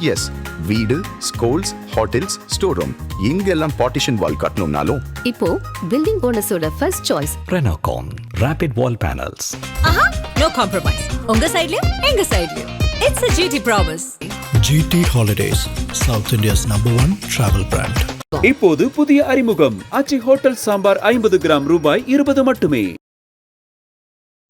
S, வீடு, schools, hotels, store room இங்கெல்லாம் partition wall கட்டணும்னாலும் இப்போ பில்டிங் ஓனர்ஸோட first choice Renocon Rapid Wall Panels. ஆஹா, நோ காம்ப்ரமைஸ். உங்க சைடுலயும் எங்க சைடுலயும். It's a GT promise. GT Holidays, South India's #1 travel brand. இப்போது புதிய அறிமுகம் ஆச்சி ஹோட்டல் சாம்பார் 50 கிராம் ரூபாய் 20 மட்டுமே.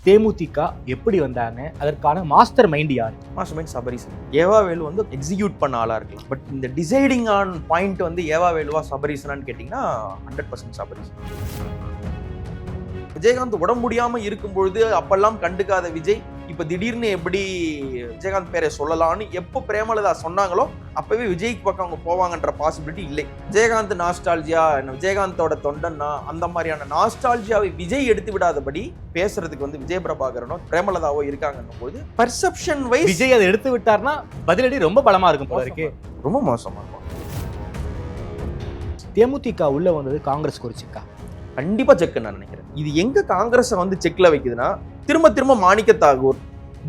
தேமுதிக எப்படி வந்தாங்க, அதற்கான மாஸ்டர் மைண்ட் யார்? Master mind Sabareesan. ஏவாவேலு வந்து எக்ஸிக்யூட் பண்ண ஆளா இருக்கலாம், பட் இந்த டிசைடிங் ஆன் பாயிண்ட் வந்து ஏவாவேலுவா சபரீசனான்னு கேட்டிங்கன்னா 100% சபரீசன். விஜயகாந்த் உடம்பு முடியாம இருக்கும் பொழுது அப்பெல்லாம் கண்டுக்காத விஜய் இப்ப திடீர்னு எப்படி விஜயகாந்த் பேரை சொல்லலாம்னு எப்போ பிரேமலதா சொன்னாங்களோ அப்பவே விஜய்க்கு பக்கம் அவங்க போவாங்கன்ற பாசிபிலிட்டி இல்லை. விஜயகாந்த் நாஸ்டால்ஜியா, விஜயகாந்தோட தொண்டன்னா அந்த மாதிரியான நாஸ்டால்ஜியாவை விஜய் எடுத்து விடாதபடி பேசுறதுக்கு வந்து விஜய பிரபாகரனோ பிரேமலதாவோ இருக்காங்கன்னும் போது பர்செப்ஷன் வைஸ் விஜய் அதை எடுத்து விட்டார்னா பதிலடி ரொம்ப பலமா இருக்கும் போல இருக்கு. ரொம்ப மோசமா இருக்கும். தேமுதிக உள்ள வந்தது காங்கிரஸ் குறிச்சிக்கா கண்டிப்பா செக் நான் நினைக்கிறேன். இது எங்க காங்கிரஸை வந்து செக்ல வைக்குதுன்னா, திரும்ப திரும்ப மாணிக்க தாகூர்,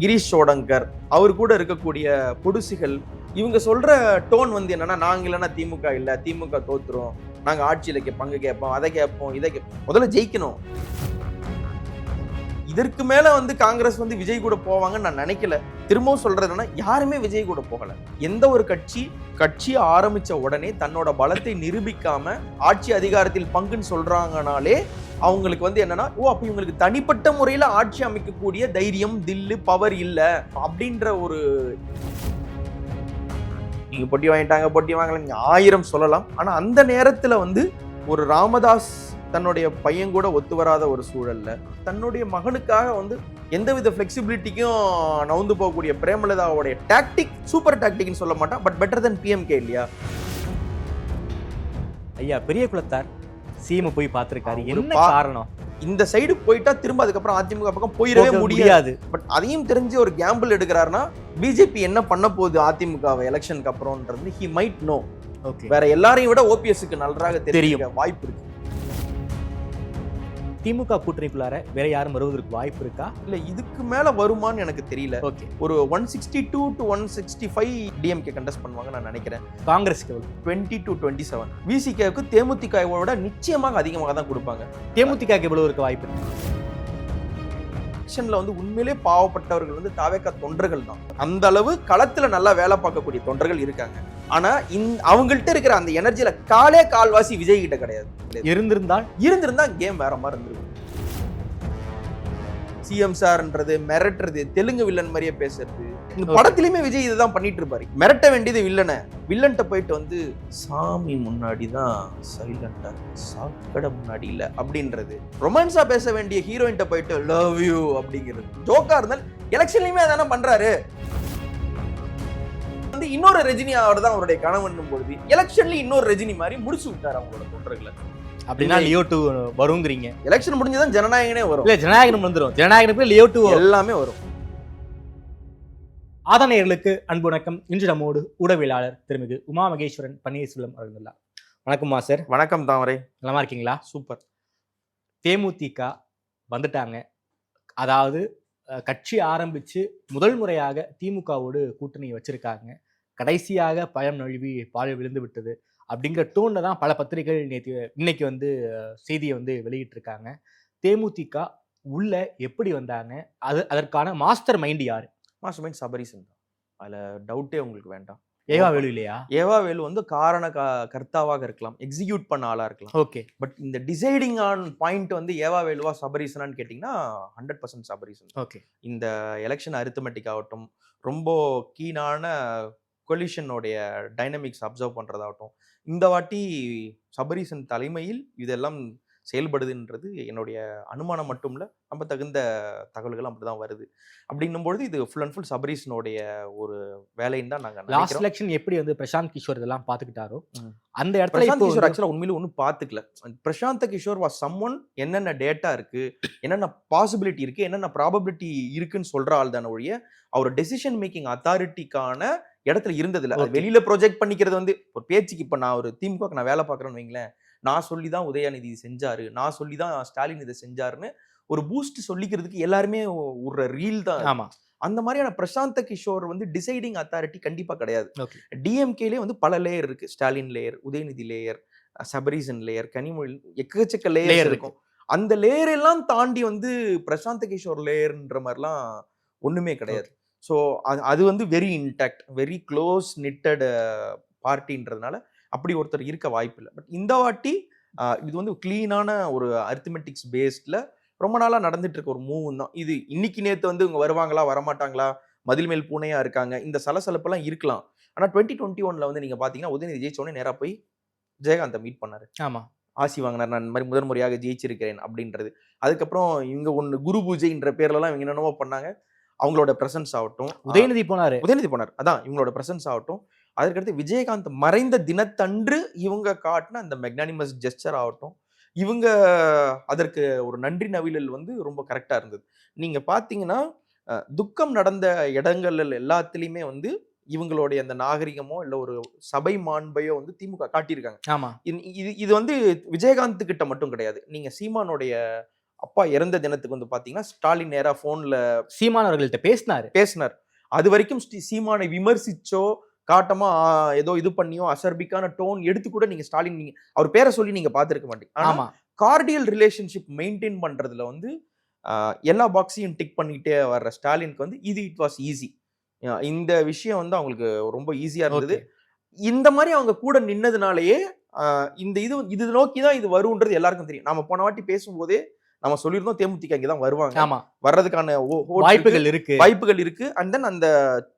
கிரீஷ் சோடங்கர், அவர் கூட இருக்கக்கூடிய பொடுசிகள் இவங்க சொல்ற டோன் வந்து என்னன்னா, நாங்க இல்லைன்னா திமுக இல்ல, திமுக தோத்துரும், நாங்க ஆட்சியில பங்கு கேட்போம், அதை கேட்போம், இதை கேட்போம். முதல்ல ஜெயிக்கணும். இதற்கு மேல வந்து காங்கிரஸ் வந்து விஜய் கூட போவாங்கன்னு நான் நினைக்கல. திரும்பவும் சொல்றதுன்னா, யாருமே விஜய் கூட போகல. எந்த ஒரு கட்சி ஆரம்பிச்ச உடனே தன்னோட பலத்தை நிரூபிக்காம ஆட்சி அதிகாரத்தில் பங்குன்னு சொல்றாங்கனாலே அவங்களுக்கு வந்து என்னன்னா, அப்ப இவங்களுக்கு தனிப்பட்ட முறையில ஆட்சி அமைக்கக்கூடிய தைரியம், தில்லு, பவர் இல்ல அப்படின்ற ஒரு, நீங்க பொட்டி வாங்கல நீங்க 1000 சொல்லலாம். ஆனா அந்த நேரத்துல வந்து ஒரு ராமதாஸ் தன்னுடைய பையன் கூட ஒத்து வராத ஒரு சூழல்ல தன்னுடைய மகனுக்காக வந்து எந்தவித பிளெக்சிபிலிட்டிக்கும் நவுந்து போகக்கூடிய பிரேமலதாவுடைய டாக்டிக் சூப்பர் டாக்டிக்னு சொல்ல மாட்டான், பட் பெட்டர் தென் பிஎம்கே இல்லையா? ஐயா பெரிய குளத்தார் சிஎம் போய் பார்த்திருக்காரு, என்ன காரணம்? இந்த சைடு போயிட்டா திரும்ப அதுக்கப்புறம் அதிமுக பக்கம் போயிடவே முடியாது. பட் அதையும் தெரிஞ்சு ஒரு கேம்பிள் எடுக்கிறாருன்னா, பிஜேபி என்ன பண்ண போகுது அதிமுக எலெக்ஷனுக்கு அப்புறம்ன்றது ஹி மைட் நோ. வேற எல்லாரையும் விட ஓபிஎஸ்க்கு நன்றாக தெரியும் வாய்ப்பு இருக்கு. திமுக கூட்டணிக்குள்ளார வேற யாரும் வருவதற்கு வாய்ப்பு இருக்கா? இல்ல இதுக்கு மேல வருமான்னு எனக்கு தெரியல. ஒரு 162 to 165 டிஎம்கே கண்டெஸ்ட் பண்ணுவாங்க நான் நினைக்கிறேன். காங்கிரஸ்க்கு 20 to 27. விசிகேவுக்கு தேமுதிகவோட நிச்சயமாக அதிகமாக தான் கொடுப்பாங்க. தேமுதிக எவ்வளவு இருக்க வாய்ப்பு இருக்கு? எலெக்ஷன்ல வந்து உண்மையிலே பாவப்பட்டவர்கள் வந்து தாவேக்கா தொண்டர்கள் தான். அந்த அளவு களத்துல நல்லா வேலை பார்க்கக்கூடிய தொண்டர்கள் இருக்காங்க. ஆனா அவங்கள்ட்ட இருக்கிற அந்த எனர்ஜியில கால்வாசி விஜய் கிட்ட கிடையாது. இருந்திருந்தா கேம் வேற மாதிரி இருந்திருக்கும். சிஎம் சார்ன்றது, மிரட்டுறது, தெலுங்கு வில்லன் மாதிரியே பேசுறது, இந்த படத்திலுமே விஜய் இதுதான் பண்ணிட்டு இருப்பாரு. மிரட்ட வேண்டியது வில்லன்ட்ட போயிட்டு வந்து சாமி முன்னாடிதான் சைலண்டா, சாக்கடை முன்னாடி இல்ல அப்படின்றது. ரொமான்ஸா பேச வேண்டிய ஹீரோயின்ட்ட போயிட்டு லவ் யூ அப்படிங்கிறது. ஜோக்கா இருந்தாலும் எலெக்ஷன்லயுமே அதான பண்றாரு. வந்து இன்னொரு ரஜினி அவர் தான் அவருடைய கனவன்னும் பொழுது எலெக்ஷன்ல இன்னொரு ரஜினி மாதிரி முடிச்சு விட்டாரு அவங்களோட தொண்டர்களை. அப்படின்னா லியோ 2 வருங்கிறீங்க. எலெக்ஷன் முடிஞ்சதான் ஜனநாயகனே வரும். இல்ல ஜனநாயகம் வந்துரும், ஜனநாயகனுக்கு லியோ 2 எல்லாமே வரும். ஆதனையர்களுக்கு அன்பு வணக்கம். இன்று நம்மோடு ஊடகவியலாளர் திருமிகு உமா மகேஸ்வரன் பன்னீர்செல்வம் அவர்கள். வணக்கம்மா சார். வணக்கம் தாமரை. நலமா இருக்கீங்களா? சூப்பர். தேமுதிக வந்துட்டாங்க, அதாவது கட்சி ஆரம்பிச்சு முதல் முறையாக திமுகவோடு கூட்டணி வச்சிருக்காங்க. கடைசியாக பயம் நழுவி பால் விழுந்து விட்டது அப்படிங்கிற டோன்ல தான் பல பத்திரிகைகள் இன்னைக்கு வந்து செய்தியை வந்து வெளியிட்டு இருக்காங்க. தேமுதிக உள்ள எப்படி வந்தாங்க, அதற்கான மாஸ்டர் மைண்ட் யாரு? மாஸ்டர் மைண்ட் சபரீசன் தான், அதுல டவுட்டே உங்களுக்கு வேண்டாம். ஏவாவேலு இல்லையா? ஏவாவேலு வந்து காரண கர்த்தாவாக இருக்கலாம், எக்ஸிக்யூட் பண்ண ஆளா இருக்கலாம். ஓகே, பட் இந்த டிசைடிங் ஆன் பாயிண்ட் வந்து ஏவாவேலுவா சபரீசனான்னு கேட்டிங்கன்னா 100% சபரீசன். ஓகே, இந்த எலெக்ஷன் அரித்மெட்டிக் ஆகட்டும், ரொம்ப கீனான கொலிஷனோடைய டைனமிக்ஸ் அப்சர்வ் பண்றதாகட்டும், இந்த வாட்டி சபரீசன் தலைமையில் இதெல்லாம் செயல்படுதுன்றது என்னுடைய அனுமானம் மட்டும் இல்லை, நம்ம தகுந்த தகவல்கள் அப்படிதான் வருது. அப்படின்னும்பொழுது இது ஃபுல் அண்ட் ஃபுல் சபரீசனுடைய ஒரு வேலைன்னு தான் நாங்கள் லாஸ்ட் எலெக்ஷன் எப்படி வந்து பிரசாந்த் கிஷோர் இதெல்லாம் பார்த்துக்கிட்டாரோ அந்த இடத்துல பிரசாந்த் கிஷோர் ஆக்சுவலாக உண்மையில ஒன்றும் பார்த்துக்கல. பிரசாந்த் கிஷோர் வாஸ் சம்ஒன் என்னென்ன டேட்டா இருக்கு, என்னென்ன பாசிபிலிட்டி இருக்கு, என்னென்ன ப்ராபபிலிட்டி இருக்குன்னு சொல்ற ஆள் தானே ஒழிய அவர் டெசிஷன் மேக்கிங் அத்தாரிட்டிக்கான இடத்துல இருந்ததில்ல. வெளியில ப்ரொஜெக்ட் பண்ணிக்கிறது வந்து ஒரு பேச்சுக்கு. இப்போ நான் ஒரு திமுக நான் வேலை பார்க்குறேன்னு வைங்களேன், நான் சொல்லி தான் உதயாநிதி செஞ்சாரு, நான் சொல்லி தான் ஸ்டாலின் இதை செஞ்சாருன்னு ஒரு பூஸ்ட் சொல்லிக்கிறதுக்கு எல்லாருமே ஒரு ரீல் தான். ஆமா, அந்த மாதிரியான பிரசாந்த கிஷோர் வந்து டிசைடிங் அத்தாரிட்டி கண்டிப்பா கிடையாது. Okay. டிஎம்கேலே வந்து பல லேயர் இருக்கு. Stalin layer, Udhayanidhi layer, Sabareesan layer, Kanimozhi, எக்கச்சக்க Layer லேயர் இருக்கு. இருக்கும். அந்த லேயர் எல்லாம் தாண்டி வந்து பிரசாந்த கிஷோர் லேயர்ன்ற மாதிரிலாம் ஒண்ணுமே கிடையாது. ஸோ அது வந்து very intact, very close knitted பார்ட்டின்றதுனால அப்படி ஒருத்தர் இருக்க வாய்ப்பு இல்லை. பட் இந்த வாட்டி இது வந்து கிளீனான ஒரு அரித்மெட்டிக்ஸ் பேஸ்ட்ல ரொம்ப நாளா நடந்துட்டு இருக்க ஒரு மூவ் தான் இது. இன்னைக்கு நேத்து வந்து இவங்க வருவாங்களா வரமாட்டாங்களா, மதில் மேல் பூனையா இருக்காங்க, இந்த சலசலப்பெல்லாம் இருக்கலாம். ஆனா 2021 வந்து நீங்க பாத்தீங்கன்னா உதயநிதி ஜெயிச்சோடனே நேரா போய் விஜயகாந்தை மீட் பண்ணாரு, ஆமா, ஆசி வாங்கினார், நான் இந்த மாதிரி முதன் முறையாக ஜெயிச்சிருக்கிறேன் அப்படின்றது. அதுக்கப்புறம் இவங்க ஒன்று குரு பூஜைன்ற பேர்லலாம் இவங்க என்னென்னவோ பண்ணாங்க. அவங்களோட பிரசன்ஸ் ஆகட்டும், உதயநிதி போனாரு. உதயநிதி போனார், அதான் இவங்களோட பிரசன்ஸ் ஆகட்டும். அதற்கடுத்து விஜயகாந்த் மறைந்த தினத்தன்று இவங்க காட்டின அந்த மெக்னானிமஸ் ஜெஸ்டர் ஆகட்டும், இவங்க அதற்கு ஒரு நன்றி நவிழல் வந்து ரொம்ப கரெக்டா இருந்தது. நீங்க பாத்தீங்கன்னா துக்கம் நடந்த இடங்கள் எல்லாத்துலயுமே வந்து இவங்களுடைய அந்த நாகரிகமோ இல்ல ஒரு சபை மாண்பையோ வந்து திமுக காட்டியிருக்காங்க. ஆமா, இது வந்து விஜயகாந்த் கிட்ட மட்டும் கிடையாது. நீங்க சீமானுடைய அப்பா இறந்த தினத்துக்கு வந்து பாத்தீங்கன்னா ஸ்டாலின் நேரா போன்ல சீமான் அவர்கள்ட்ட பேசினார். அது வரைக்கும் ஸ்ரீமானை விமர்சிச்சோ காட்டமா ஏதோ இது பண்ணியோ அசர்பிக்கான டோன் எடுத்து கூட நீங்க ஸ்டாலின் நீங்க அவர் பேரை சொல்லி நீங்க பாத்துருக்க மாட்டீங்க. ஆனா கார்டியல் ரிலேஷன்ஷிப் மெயின்டைன் பண்றதுல வந்து எல்லா பாக்ஸையும் டிக் பண்ணிட்டே வர்ற ஸ்டாலினுக்கு வந்து இட் வாஸ் ஈஸி. இந்த விஷயம் வந்து அவங்களுக்கு ரொம்ப ஈஸியா இருந்தது. இந்த மாதிரி அவங்க கூட நின்னதுனாலயே இந்த இது நோக்கி தான் இது வருன்றது எல்லாருக்கும் தெரியும். நாம போன வாட்டி பேசும்போதே நம்ம சொல்லியிருந்தோம் தேமுதிக இங்கதான் வருவாங்க, வர்றதுக்கான வாய்ப்புகள் இருக்கு. அண்ட் தென் அந்த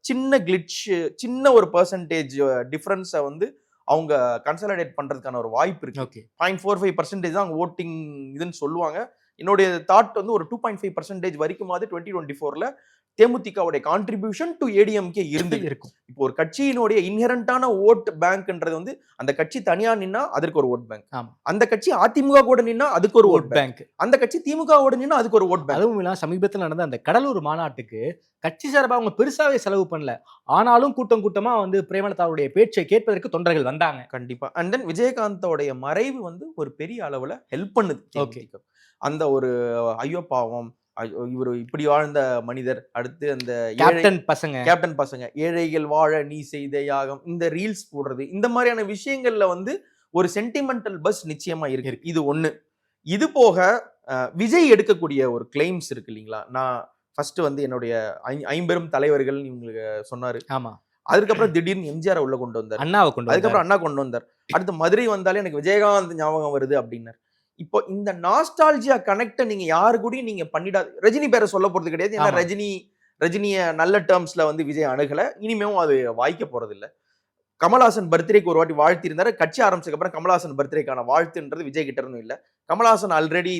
சின்ன கிளிட்ச், சின்ன ஒரு பெர்சன்டேஜ் டிஃபரன்ஸை வந்து அவங்க கன்சாலிடேட் பண்றதுக்கான ஒரு வாய்ப்பு இருக்கு. 0.45% தான் அவங்க ஓட்டிங் இதுன்னு சொல்லுவாங்க. என்னுடைய தாட் வந்து ஒரு 2.5% வரைக்குமாவது 2024 தேமுதிகவுடைய கான்ட்ரிபியூஷன் டு ஏடிஎம்கே இருக்கும். இப்போ ஒரு கட்சியினுடைய இன்ஹெரண்டான ஓட் பேங்க்ன்றது வந்து அந்த கட்சி தனியா நின்னா அதற்கு ஒரு ஓட் பேங்க், அந்த கட்சி அதிமுக கூட நின்னா அதுக்கு ஒரு ஓட் பேங்க், அந்த கட்சி திமுகவோட நின்னா அதுக்கு ஒரு ஓட் பேங்க். அதுவும் இல்லாம சமீபத்தில் நடந்த அந்த கடலூர் மாநாட்டுக்கு கட்சி சார்பாக அவங்க பெருசாவே செலவு பண்ணல, ஆனாலும் கூட்டமா வந்து பிரேமலதாவுடைய பேச்சை கேட்பதற்கு தொண்டர்கள் வந்தாங்க. கண்டிப்பா. அண்ட் தென் விஜயகாந்தோடைய மறைவு வந்து ஒரு பெரிய அளவுல ஹெல்ப் பண்ணுது. அந்த ஒரு ஐயோ பாவம், இவர் இப்படி வாழ்ந்த மனிதர், அடுத்து அந்த கேப்டன் பசங்க, ஏழைகள் வாழ நீ செய்த யாகம், இந்த ரீல்ஸ் போடுறது, இந்த மாதிரியான விஷயங்கள்ல வந்து ஒரு சென்டிமெண்டல் பஸ் நிச்சயமா இருக்கு. இது ஒண்ணு. இது போக விஜய் எடுக்கக்கூடிய ஒரு கிளைம்ஸ் இருக்கு இல்லைங்களா. நான் ஃபர்ஸ்ட் வந்து என்னுடைய 50 தலைவர்கள் இவங்களுக்கு சொன்னாரு. ஆமா. அதுக்கப்புறம் திடீர்னு எம்ஜிஆர் உள்ள கொண்டு வந்தார், அதுக்கப்புறம் அண்ணா கொண்டு வந்தார். அடுத்து மதுரை வந்தாலே எனக்கு விஜயகாந்த் ஞாபகம் வருது அப்படின்னார். இப்போ இந்த நாஸ்டால்ஜியா கனெக்ட நீங்க யாரு கூடயும் நீங்க பண்ணிடாது. ரஜினி பேரை சொல்ல போறது கிடையாது. ஏன்னா ரஜினிய நல்ல டேர்ம்ஸ்ல வந்து விஜய் அணுகல, இனிமேவும் அது வாய்க்க போறது இல்ல. கமல்ஹாசன் பர்த்டேக்கு ஒரு வாட்டி வாழ்த்தி இருந்தாரு. கட்சி ஆரம்பிச்சதுக்கு அப்புறம் கமல்ஹாசன் பர்த்டேக்கான வாழ்த்துன்றது விஜய் கிட்ட இருந்தும் இல்ல. கமல்ஹாசன் ஆல்ரெடி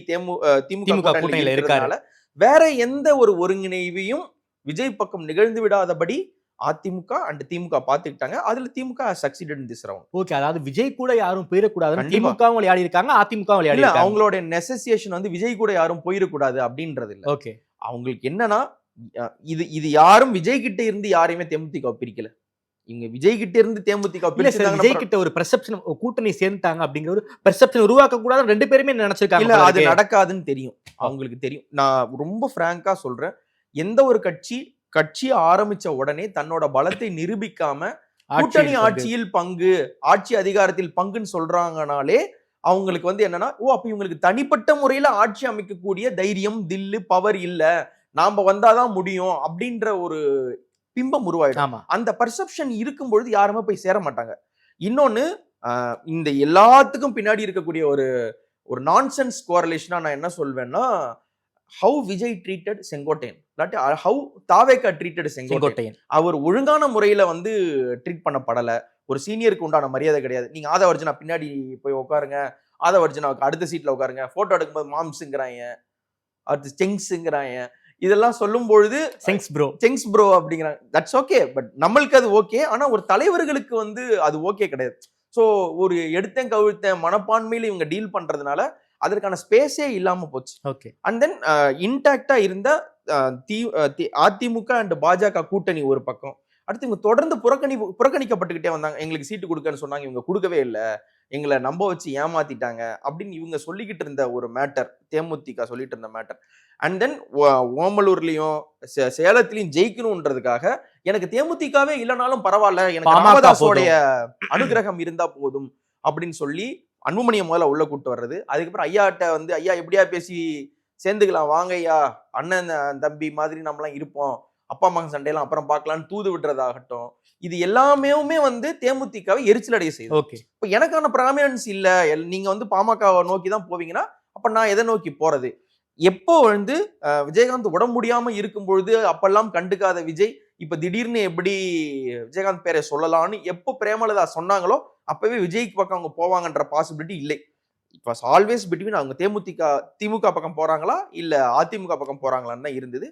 திமுக கூட்டணியில இருக்காருனால வேற எந்த ஒரு ஒருங்கிணைவையும் விஜய் பக்கம் நிகழ்ந்து விடாதபடி அதிமுக அண்ட் திமுக பாத்துக்கிட்டாங்க. அதுல DMK succeeded in this round. Okay, அதாவது விஜய் கூட யாரும் போயிடக்கூடாது, திமுக விளையாடி இருக்காங்க, அதிமுக விளையாடி இல்ல. அவங்களோட நெசசியேஷன் வந்து விஜய் கூட யாரும் போயிடக்கூடாது அப்படின்றது இல்ல. ஓகே, அவங்களுக்கு என்னன்னா இது யாரும் விஜய் கிட்ட இருந்து யாரையுமே தேமுதிக பிரிக்கல. இவங்க விஜய் கிட்ட இருந்து தேமுதிக பிரிச்சாங்க. விஜய் கிட்ட ஒரு பெர்செப்ஷன், கூட்டணி சேர்ந்துட்டாங்க அப்படிங்கிற ஒரு பெர்செப்ஷன் உருவாக்க கூடாது ரெண்டு பேருமே நினைச்சிருக்காங்க. இல்ல, அது நடக்காதுன்னு தெரியும், அவங்களுக்கு தெரியும். நான் ரொம்ப பிராங்கா சொல்றேன், எந்த ஒரு கட்சி ஆரம்பிச்ச உடனே தன்னோட பலத்தை நிரூபிக்காம கூட்டணி ஆட்சியில் பங்கு, ஆட்சி அதிகாரத்தில் பங்குன்னு சொல்றாங்கனாலே அவங்களுக்கு வந்து என்னன்னா, அப்ப இவங்களுக்கு தனிப்பட்ட முறையில ஆட்சி அமைக்கக்கூடிய தைரியம், தில்லு, பவர் இல்ல, நாம வந்தாதான் முடியும் அப்படின்ற ஒரு பிம்பம் உருவாயிடும். அந்த பர்செப்ஷன் இருக்கும் பொழுது யாருமே போய் சேர மாட்டாங்க. இன்னொன்னு, இந்த எல்லாத்துக்கும் பின்னாடி இருக்கக்கூடிய ஒரு நான்சென்ஸ் கோரலேஷனா நான் என்ன சொல்வேன்னா, how விஜய் ட்ரீட்டட் செங்கோட்டையன், இல்லாட்டி how தாவேகா ட்ரீட்டட் செங்கோட்டையன். அவர் ஒழுங்கான முறையில வந்து ட்ரீட் பண்ணப்படல. ஒரு சீனியருக்கு உண்டான மரியாதை கிடையாது. நீங்க ஆதவர்ஜனா பின்னாடி போய் உட்காருங்க, ஆதவர்ஜனாவுக்கு அடுத்த சீட்ல உட்காருங்க, போட்டோ எடுக்கும்போது மாம்ஸுங்கிறாங்க, அடுத்து செங்ஸுங்கிறாங்க. இதெல்லாம் சொல்லும் பொழுது செங்ஸ் ப்ரோ அப்படிங்கிறாங்க. தட்ஸ் ஓகே, பட் நம்மளுக்கு அது ஓகே. ஆனா ஒரு தலைவர்களுக்கு வந்து அது ஓகே கிடையாது. ஸோ ஒரு எடுத்தேன் கவிழ்த்தேன் மனப்பான்மையில இவங்க டீல் பண்றதுனால அதற்கான ஸ்பேஸே இல்லாம போச்சு. ஓகே. அண்ட் தென் இன்டாக்டா இருந்த அதிமுக அண்ட் பாஜக கூட்டணி ஒரு பக்கம், அடுத்து இவங்க தொடர்ந்து புறக்கணிக்கப்பட்டுக்கிட்டே வந்தாங்க. எங்களுக்கு சீட்டு கொடுக்கன்னு சொன்னாங்க, இவங்க கொடுக்கவே இல்லை, எங்களை நம்ப வச்சு ஏமாத்திட்டாங்க அப்படின்னு இவங்க சொல்லிக்கிட்டு இருந்த ஒரு மேட்டர், தேமுதிக சொல்லிட்டு இருந்த மேட்டர். அண்ட் தென் ஓமலூர்லயும் சேலத்திலையும் ஜெயிக்கணும்ன்றதுக்காக எனக்கு தேமுதிகவே இல்லைனாலும் பரவாயில்ல, எனக்கு ராமதாஸோடைய அனுகிரகம் இருந்தா போதும் அப்படின்னு சொல்லி அன்புமணியை முதல்ல உள்ள கூட்டு வர்றது. அதுக்கப்புறம் ஐயாட்ட வந்து ஐயா எப்படியா பேசி சேர்ந்துக்கலாம், வாங்க ஐயா, அண்ணன் தம்பி மாதிரி நம்மளாம் இருப்போம், அப்பா அம்மா சண்டையெல்லாம் அப்புறம் பார்க்கலான்னு தூது விடுறதாகட்டும், இது எல்லாமே வந்து தேமுதிகவை எரிச்சல் அடைய செய்யுது. ஓகே, இப்போ எனக்கான ப்ராமினன்ஸ் இல்ல, நீங்க வந்து பாமகவை நோக்கி தான் போவீங்கன்னா அப்ப நான் எதை நோக்கி போறது? எப்போ வந்து விஜயகாந்த் உடம்பு முடியாம இருக்கும் பொழுது அப்பெல்லாம் கண்டுக்காத விஜய் இப்ப திடீர்னு எப்படி விஜயகாந்த் பேரை சொல்லலாம்னு எப்போ பிரேமலதா சொன்னாங்களோ அப்பவே விஜய்க்கு பக்கம் அவங்க போவாங்கன்ற பாசிபிலிட்டி இல்லை. இப்போ ஆல்வேஸ் பிட்வீன் அவங்க திமுக பக்கம் போறாங்களா இல்ல அதிமுக பக்கம் போறாங்களான்னு தான் இருந்தது.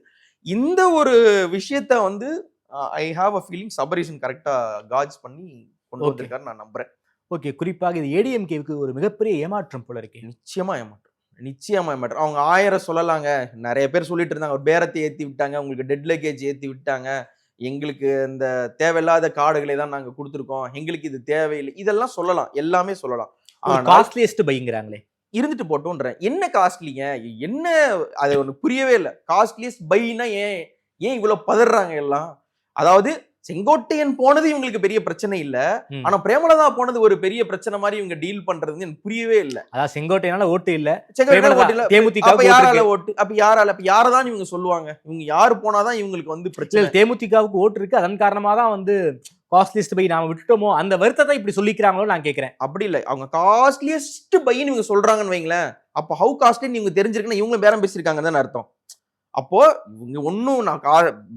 இந்த ஒரு விஷயத்த வந்து I have a feeling Sabareesan கரெக்டா காஜ் பண்ணி கொண்டு வந்திருக்காரு நான் நம்புறேன். ஓகே. குறிப்பாக இது ஏடிஎம்கேவுக்கு ஒரு மிகப்பெரிய ஏமாற்றம் போல இருக்கு. நிச்சயமா ஏமாற்றம். அவங்க 1000 சொல்லலாங்க, நிறைய பேர் சொல்லிட்டு இருந்தாங்க, ஒரு பேரத்தை ஏத்தி விட்டாங்க, உங்களுக்கு டெட் லக்கேஜ் ஏத்தி விட்டாங்க, எங்களுக்கு இந்த தேவையில்லாத கார்டுகளை தான் நாங்க கொடுத்துருக்கோம், எங்களுக்கு இது தேவையில்லை, இதெல்லாம் சொல்லலாம், எல்லாமே சொல்லலாம். காஸ்ட்லியஸ்ட் பைங்கிறாங்களே, இருந்துட்டு போட்டோன்றேன். என்ன காஸ்ட்லிங்க, என்ன அது ஒண்ணு புரியவே இல்லை. காஸ்ட்லியஸ்ட் பைனா ஏன் இவ்வளவு பதறாங்க எல்லாம்? அதாவது செங்கோட்டையன் போனது இவங்களுக்கு பெரிய பிரச்சனை இல்ல, ஆனா பிரேமலதா போனது ஒரு பெரிய பிரச்சனை மாதிரி இவங்க டீல் பண்றது எனக்கு புரியவே இல்லை. அதாவது செங்கோட்டையனால ஓட்டு இல்ல, தேமுதிக யாரால ஓட்டு, அப்ப யாரதான் இவங்க சொல்லுவாங்க, இவங்க யாரு போனாதான் இவங்களுக்கு வந்து பிரச்சனை? தேமுதிகவுக்கு ஓட்டு இருக்கு, அதன் காரணமா தான் வந்து காஸ்ட்லியஸ்ட் பை நாம விட்டுட்டோமோ அந்த வருத்தத்தை இப்படி சொல்லிக்கிறாங்களோ நான் கேட்கிறேன். அப்படி இல்லை, அவங்க காஸ்ட்லியஸ்ட் பைன்னு இவங்க சொல்றாங்கன்னு வைங்களேன், அப்போ ஹவு காஸ்ட்லின்னு இவங்க தெரிஞ்சிருக்குன்னா இவங்களும் பேரம் பேசியிருக்காங்கன்னு தானே அர்த்தம். அப்போ இவங்க ஒன்னும்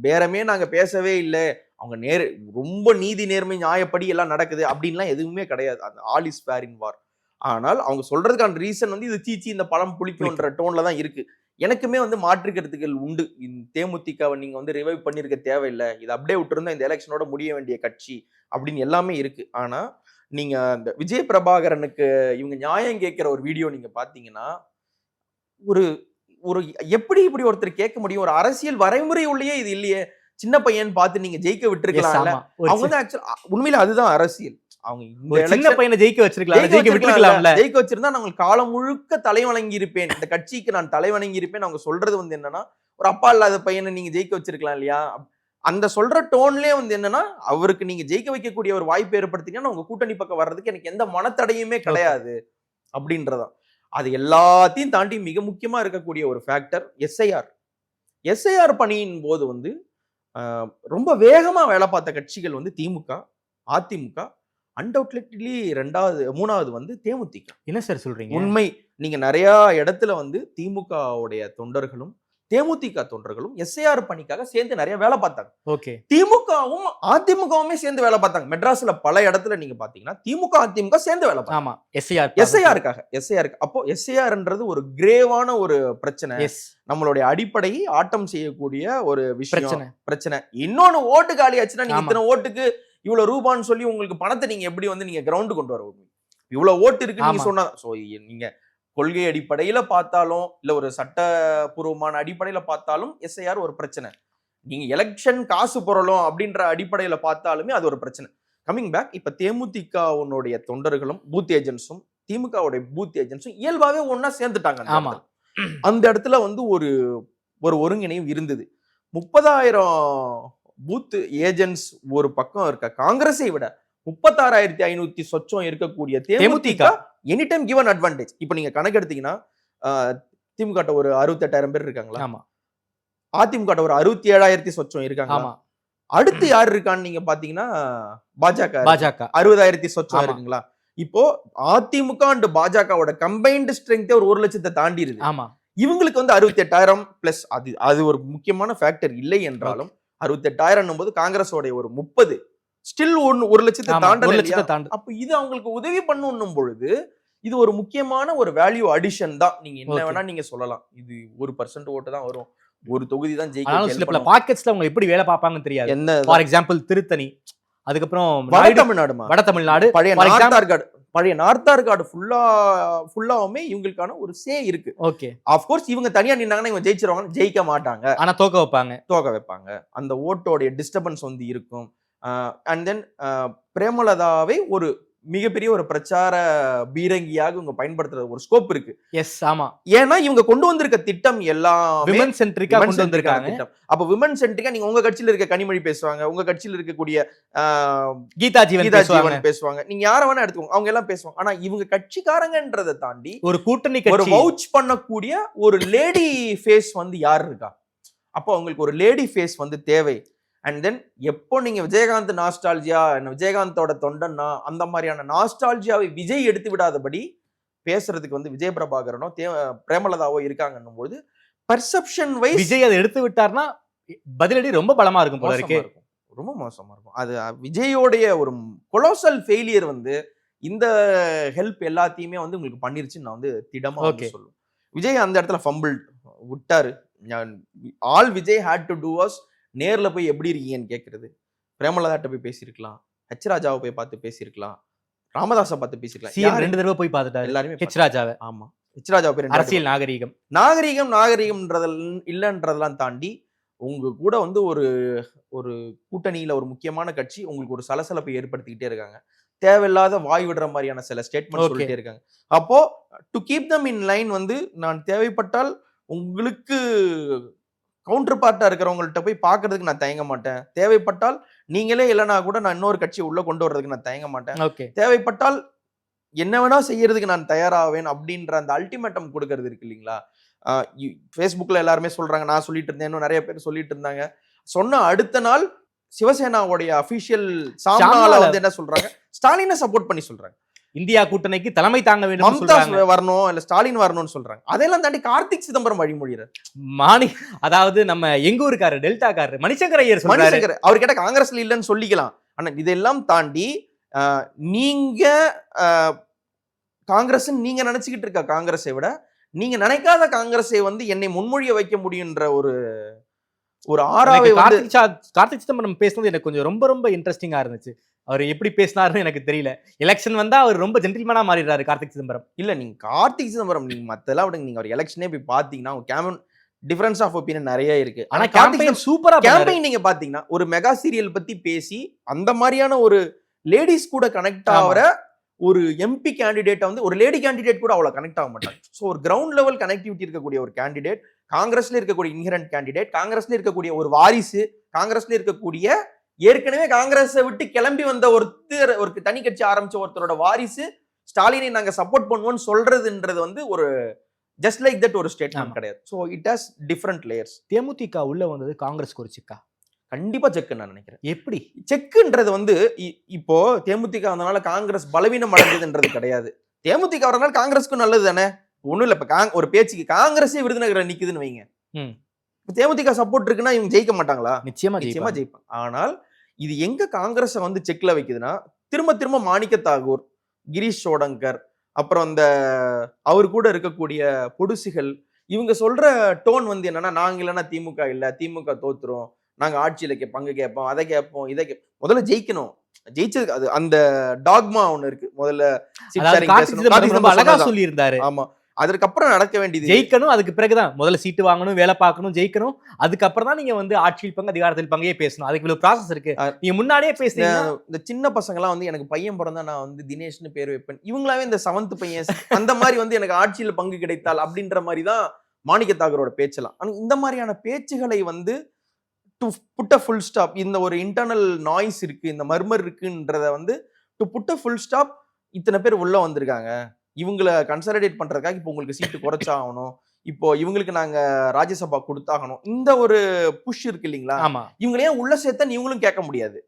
பேரமே நாங்க பேசவே இல்லை, அவங்க ரொம்ப நீதி நேர்மை நியாயப்படி எல்லாம் நடக்குது அப்படின்லாம் எதுவுமே கிடையாது. அந்த ஆல் இஸ் ஃபேர் இன் வார். ஆனால் அவங்க சொல்றதுக்கான ரீசன் வந்து இது சீச்சி இந்த பழம் புளிக்கும்ன்ற டோன்ல தான் இருக்கு. எனக்குமே வந்து மாற்று கருத்துக்கள் உண்டு. இந்த தேமுதிகவை நீங்க வந்து ரிவைவ் பண்ணிருக்க தேவையில்லை, இது அப்படியே விட்டுருந்தா இந்த எலெக்ஷனோட முடிய வேண்டிய கட்சி அப்படின்னு எல்லாமே இருக்கு. ஆனா நீங்க அந்த விஜய் பிரபாகரனுக்கு இவங்க நியாயம் கேட்கிற ஒரு வீடியோ நீங்க பாத்தீங்கன்னா, ஒரு ஒரு எப்படி இப்படி ஒருத்தர் கேட்க முடியும்? ஒரு அரசியல் வரைமுறை உள்ளே இது இல்லையே, சின்ன பையன் பார்த்து நீங்க ஜெயிக்க விட்டுருக்கலாம். அவங்க வந்து ஆக்சுவலா உண்மையில அதுதான் அரசியல். அவங்க சின்ன பையனை ஜெயிக்க வச்சிருக்கலாம், ஜெயிக்க வச்சிருந்தா நான் காலம் முழுக்க தலை வணங்கி இருப்பேன், இந்த கட்சிக்கு நான் தலை வணங்கி இருப்பேன். அவங்க சொல்றது வந்து என்னன்னா, ஒரு அப்பா இல்லாத பையனை நீங்க ஜெயிக்க வச்சிருக்கலாம் இல்லையா? அந்த சொல்ற டோன்லயே வந்து என்னன்னா, அவருக்கு நீங்க ஜெயிக்க வைக்கக்கூடிய ஒரு வாய்ப்பு ஏற்படுத்தினா உங்க கூட்டணி பக்கம் வர்றதுக்கு எனக்கு எந்த மனத்தடையுமே கிடையாது அப்படின்றதான். அது எல்லாத்தையும் தாண்டி மிக முக்கியமா இருக்கக்கூடிய ஒரு ஃபேக்டர் எஸ்ஐஆர் பணியின் போது வந்து ரொம்ப வேகமா வேலை பார்த்த கட்சிகள் வந்து திமுக, அதிமுக, அன்டவுட்லி மூணாவது வந்து தேமுதிக. என்ன சார் சொல்றீங்க? உண்மை. நீங்க நிறைய இடத்துல வந்து திமுகவுடைய தொண்டர்களும் தேமுதிக தொண்டர்களும் எஸ்ஐஆர் பணிக்காக சேர்ந்து நிறைய வேலை பார்த்தாங்க. ஓகே. திமுகவும் அதிமுகவுமே சேர்ந்து வேலை பார்த்தாங்க. மெட்ராஸ்ல பல இடத்துல நீங்க பாத்தீங்கன்னா திமுக அதிமுக சேர்ந்து வேலை பார்த்தாங்க. ஆமா, எஸ்ஐஆருக்கு. அப்போ எஸ்ஐஆர்ன்றது ஒரு கிரேவான ஒரு பிரச்சனை, நம்மளுடைய அடிப்படையை ஆட்டம் செய்யக்கூடிய ஒரு விஷயம், பிரச்சனை. இன்னொன்னு ஓட்டு காலி ஆச்சுன்னா நீங்க இத்தனை ஓட்டுக்கு இவ்வளவு ரூபான்னு சொல்லி உங்களுக்கு பணத்தை நீங்க எப்படி வந்து நீங்க கிரவுண்ட் கொண்டு வர முடியும்? இவ்வளவு ஓட்டு இருக்கு நீங்க சொன்னா, சோ நீங்க கொள்கை அடிப்படையில பார்த்தாலும் இல்ல ஒரு சட்டபூர்வமான அடிப்படையில பார்த்தாலும் எஸ்ஐஆர் ஒரு பிரச்சனை. நீங்க எலெக்ஷன் காசு பொருளும் அப்படின்ற அடிப்படையில பார்த்தாலுமே அது ஒரு பிரச்சனை. கமிங் பேக், இப்ப தேமுதிகவுடைய தொண்டர்களும் பூத் ஏஜென்ட்ஸும் திமுகவுடைய பூத் ஏஜென்ட்ஸும் இயல்பாவே ஒன்னா சேர்ந்துட்டாங்க. அந்த இடத்துல வந்து ஒரு ஒருங்கிணைவு இருந்தது. 30,000 பூத் ஏஜென்ட்ஸ் ஒரு பக்கம் இருக்க காங்கிரஸை விட 36,500 சொச்சம் இருக்கக்கூடிய தேமுதிக எனி டைம் கிவன் அட்வான்டேஜ். இப்ப நீங்க கணக்கு எடுத்தீங்கன்னா திமுக ஒரு 68,000 பேர் இருக்காங்களா? ஆமா. அதிமுக ஒரு 67,000 சொச்சம் இருக்காங்க. அடுத்து யாரு இருக்கான்னு நீங்க பாத்தீங்கன்னா பாஜக 60,000 சொச்சம் இருக்குங்களா? இப்போ அதிமுக அண்ட் பாஜகவோட கம்பைன்டு ஸ்ட்ரென்த் ஒரு 1,00,000 தாண்டி இருக்கு. ஆமா. இவங்களுக்கு வந்து 68,000 பிளஸ் அது ஒரு முக்கியமான ஃபேக்டர் இல்லை என்றாலும் 68,000 போது காங்கிரஸோட ஒரு 30 ஸ்டில் 1,00,000 தாண்டல. அப்ப இது அவங்களுக்கு உதவி பண்ணும் பொழுது இது ஒரு முக்கியமான ஒரு வேல்யூ அடிஷன் தான். நீங்க என்ன வேணா நீங்க சொல்லலாம், இது 1% ஓட்டு தான் வரும், ஒரு தொகுதி தான் ஜெயிக்கும். பாக்கெட்ஸ்ல அவங்க எப்படி வேலை பார்ப்பாங்கன்னு தெரியாது. என்ன ஃபார் எக்ஸாம்பிள் திருத்தணி, அதுக்கப்புறம் வட தமிழ்நாடு, பழைய நார்த்தார்காடு ஃபுல்லாவுமே இவங்களுக்கான ஒரு சே இருக்கு. ஓகே. ஆஃப் கோர்ஸ் இவங்க தனியா நின்னாங்கன்னா இவங்க ஜெயிச்சிருவாங்க, ஜெயிக்க மாட்டாங்க, ஆனா தோக்க வைப்பாங்க. அந்த ஓட்டோடைய டிஸ்டர்பன்ஸ் வந்து இருக்கும். அண்ட் தென் பிரேமலதாவை ஒரு மிகப்பெரிய ஒரு பிரச்சார பீரங்கியாக இவங்க பயன்படுத்துறது ஒரு ஸ்கோப் இருக்கு. எஸ், ஆமா. ஏன்னா இவங்க கொண்டு வந்திருக்க திட்டம் எல்லாமே விமன் சென்ட்ரிக்கா கொண்டு வந்திருக்காங்க. திட்டம். அப்ப விமன் சென்ட்ரிக்கா நீங்க உங்க கட்சியில இருக்க கனிமொழி பேசுவாங்க, உங்க கட்சியில இருக்கக்கூடிய கீதா ஜீவன் பேசுவாங்க, நீங்க யார வேணா எடுத்துக்கோங்க, அவங்க எல்லாம் பேசுவாங்க. ஆனா இவங்க கட்சிக்காரங்கன்றதை தாண்டி ஒரு கூட்டணி ஒரு கட்சி வவுச் பண்ணக்கூடிய ஒரு லேடி ஃபேஸ் வந்து யார் இருக்கா? அப்போ அவங்களுக்கு ஒரு லேடி ஃபேஸ் வந்து தேவை. அண்ட் தென் எப்போ நீங்க விஜயகாந்த் நாஸ்டால்ஜியா, விஜயகாந்தோட தொண்டன்னா அந்த மாதிரியான நாஸ்டால்ஜியாவை விஜய் எடுத்து விடாதபடி பேசுறதுக்கு வந்து விஜய பிரபாகரனோ பிரேமலதாவோ இருக்காங்கன்னும் போது பர்செப்ஷன் வைஸ் விஜய் அதை எடுத்து விட்டார்னா பதிலடி ரொம்ப பலமா இருக்கும் போல இருக்கு. ரொம்ப மோசமா இருக்கும். அது விஜயோடைய ஒரு கொலோசல் ஃபெயிலியர் வந்து இந்த ஹெல்ப் எல்லாத்தையுமே வந்து உங்களுக்கு பண்ணிருச்சுன்னு நான் வந்து திடமா சொல்லுவேன். விஜய் அந்த இடத்துல ஃபம்பிள் விட்டாரு. All Vijay had to do was நேர்ல போய் எப்படி இருக்கீங்கன்னு கேட்கறது, பிரேமலதாட்ட போய் பேசியிருக்கலாம், ஹெச் ராஜாவை போய் பார்த்து பேசியிருக்கலாம், ராமதாஸை பார்த்து பேசியிருக்கலாம். சிஎம் 2 தடவை போய் பார்த்துட்டாரு எல்லாருமே ஹெச் ராஜாவை. ஆமா, ஹெச் ராஜாவை போய் அரசியல் நாகரீகம்ன்றதெல்லாம் இல்லைன்றதெல்லாம் தாண்டி உங்க கூட வந்து ஒரு கூட்டணியில ஒரு முக்கியமான கட்சி உங்களுக்கு ஒரு சலசலப்பை ஏற்படுத்திக்கிட்டே இருக்காங்க. தேவையில்லாத வாய் விடுற மாதிரியான சில ஸ்டேட்மெண்ட் சொல்லிட்டே இருக்காங்க. அப்போ to keep them in line வந்து நான் தேவைப்பட்டால் உங்களுக்கு கவுண்டர் பார்ட்டா இருக்கிறவங்கள்ட்ட போய் பார்க்கறதுக்கு நான் தயங்க மாட்டேன். தேவைப்பட்டால் நீங்களே இல்லைனா கூட நான் இன்னொரு கட்சியை உள்ள கொண்டு வர்றதுக்கு நான் தயங்க மாட்டேன். தேவைப்பட்டால் என்ன வேணா செய்யறதுக்கு நான் தயாராவேன் அப்படின்ற அந்த அல்டிமேட்டம் கொடுக்கறது இருக்கு இல்லைங்களா? ஃபேஸ்புக்ல எல்லாருமே சொல்றாங்க, நான் சொல்லிட்டு இருந்தேன், இன்னும் நிறைய பேர் சொல்லிட்டு இருந்தாங்க. சொன்ன அடுத்த நாள் சிவசேனாவுடைய அபிஷியல் சாமனால வந்து என்ன சொல்றாங்க, ஸ்டாலினை சப்போர்ட் பண்ணி சொல்றாங்க, இந்தியா கூட்டணிக்கு தலைமை தாங்க வேண்டும், மம்தா வரணும் இல்ல ஸ்டாலின் வரணும்னு சொல்றாங்க. அதெல்லாம் தாண்டி கார்த்திக் சிதம்பரம் வழிமொழிறார். அதாவது நம்ம எங்க ஊருக்காரு டெல்டாக்காரு மணிசங்கர் ஐயர் சொல்றாரு, அவர் கேட்ட காங்கிரஸ்ல இல்லைன்னு சொல்லிக்கலாம். ஆனா இதெல்லாம் தாண்டி நீங்க காங்கிரஸ் நீங்க நினைச்சுக்கிட்டு இருக்க காங்கிரஸை விட நீங்க நினைக்காத காங்கிரஸை வந்து என்னை முன்மொழிய வைக்க முடியுன்ற ஒரு ஆறாவை கார்த்திக் சிதம்பரம் பேசுனது எனக்கு கொஞ்சம் ரொம்ப ரொம்ப இன்ட்ரெஸ்டிங்கா இருந்துச்சு. அவர் எப்படி பேசினாருன்னு எனக்கு தெரியல. எலெக்ஷன் வந்தா அவர் ரொம்ப ஜென்டில்மேனா மாறிடுறாரு கார்த்திக் சிதம்பரம். இல்ல நீங்க கார்த்திக் சிதம்பரம் நீங்க மத்தெல்லாம் விட நீங்க ஒரு எலெக்ஷனே போய் பாத்தீங்கன்னா கேமன் டிஃபரன்ஸ் ஆஃப் ஒப்பீனியன் நிறைய இருக்கு. ஆனா கேம்பெயின் சூப்பரா கேம்பெயின் நீங்க பாத்தீங்கன்னா ஒரு மெகா சீரியல் பத்தி பேசி அந்த மாதிரியான ஒரு லேடிஸ் கூட கனெக்ட் ஆகிற ஒரு எம்பி கேண்டிடேட் வந்து ஒரு லேடி கேண்டிடேட் கூட அவ்வளவு கனெக்ட் ஆக மாட்டாங்க. ஸோ ஒரு கிரவுண்ட் லெவல் கனெக்டிவிட்டி இருக்கக்கூடிய ஒரு கேண்டிடேட், காங்கிரஸ்ல இருக்கக்கூடிய இன்ஹரண்ட் கேண்டிடேட், காங்கிரஸ்ல இருக்கக்கூடிய ஒரு வாரிசு, காங்கிரஸ்ல இருக்கக்கூடிய ஏற்கனவே காங்கிரஸை விட்டு கிளம்பி வந்த ஒரு தனி கட்சி ஆரம்பிச்ச ஒருத்தரோட வாரிசு ஸ்டாலினை நாங்க சப்போர்ட் பண்ணுவோம்னு சொல்றதுன்றது வந்து ஒரு ஜஸ்ட் லைக் தட் ஒரு ஸ்டேட்மெண்ட் கிடையாது. So it has different layers. DMDK உள்ள வந்தது காங்கிரஸ்க்கு ஒரு சிக்கா கண்டிப்பா செக்குன்னு நான் நினைக்கிறேன். எப்படி செக்குன்றது வந்து இப்போ தேமுதிக வந்தனால காங்கிரஸ் பலவீனம் அடைஞ்சதுன்றது கிடையாது. தேமுதிக வரனால காங்கிரஸ்க்கும் நல்லது தானே. ஒண்ணும் இல்ல, இப்ப ஒரு பேச்சுக்கு காங்கிரஸே விருதுநகர்ல நிக்குதுன்னு வைங்க, தேமுதிக சப்போர்ட் இருக்குன்னா இவங்க ஜெயிக்க மாட்டாங்களா? நிச்சயமா ஜெயிப்பாங்க. ஆனால் இது எங்க காங்கிரஸை வந்து செக்ல வைக்குதுன்னா, திரும்ப மாணிக்க தாகூர், கிரீஷ் சோடங்கர், அப்புறம் இந்த அவர் கூட இருக்கக்கூடிய பொடுசுகள், இவங்க சொல்ற டோன் வந்து என்னன்னா, நாங்க இல்லைன்னா திமுக இல்ல, திமுக தோத்துரும், நாங்க ஆட்சியில பங்கு கேட்போம், அதை கேட்போம், இதை முதல்ல ஜெயிக்கணும். ஜெயிச்சதுக்கு அது அந்த டாக்மா ஒண்ணு இருக்கு. முதல்ல அழகா சொல்லி இருந்தாரு. ஆமா, அதுக்கப்புறம் நடக்க வேண்டியது ஜெயிக்கணும். அதுக்கு பிறகுதான் முதல்ல சீட்டு வாங்கணும், வேலை பார்க்கணும், ஜெயிக்கணும். அதுக்கப்புறம் தான் நீங்க வந்து ஆட்சியில் பங்கு அதிகாரத்தில் பங்கே பேசணும். அதுக்கு இவ்வளவு ப்ராசஸ் இருக்கு. நீங்க முன்னாடியே பேசுறீங்க. இந்த சின்ன பசங்க எல்லாம் வந்து எனக்கு பையன் பிறந்தா நான் வந்து தினேஷ்னு பேர் வைப்பேன், இவங்களாவே இந்த 7th பையன் அந்த மாதிரி வந்து எனக்கு ஆட்சியில் பங்கு கிடைத்தால் அப்படின்ற மாதிரி தான் மாணிக்க தாகரோட பேச்சலாம். ஆனா இந்த மாதிரியான பேச்சுகளை வந்து to put a full stop, இந்த ஒரு இன்டர்னல் நாய்ஸ் இருக்கு, இந்த மர்மர் இருக்குன்றத வந்து to put a full stop, இத்தனை பேர் உள்ள வந்திருக்காங்க, இவங்களை கன்சாலிடேட் பண்றதுக்காக இப்போ உங்களுக்கு சீட்டு குறைச்சாகணும், இப்போ இவங்களுக்கு நாங்க ராஜ்யசபா கொடுத்தாகணும், இந்த ஒரு புஷ் இருக்கு இல்லைங்களா? இவங்களையே உள்ள சேர்த்தா இவங்களும் கேட்க முடியாது.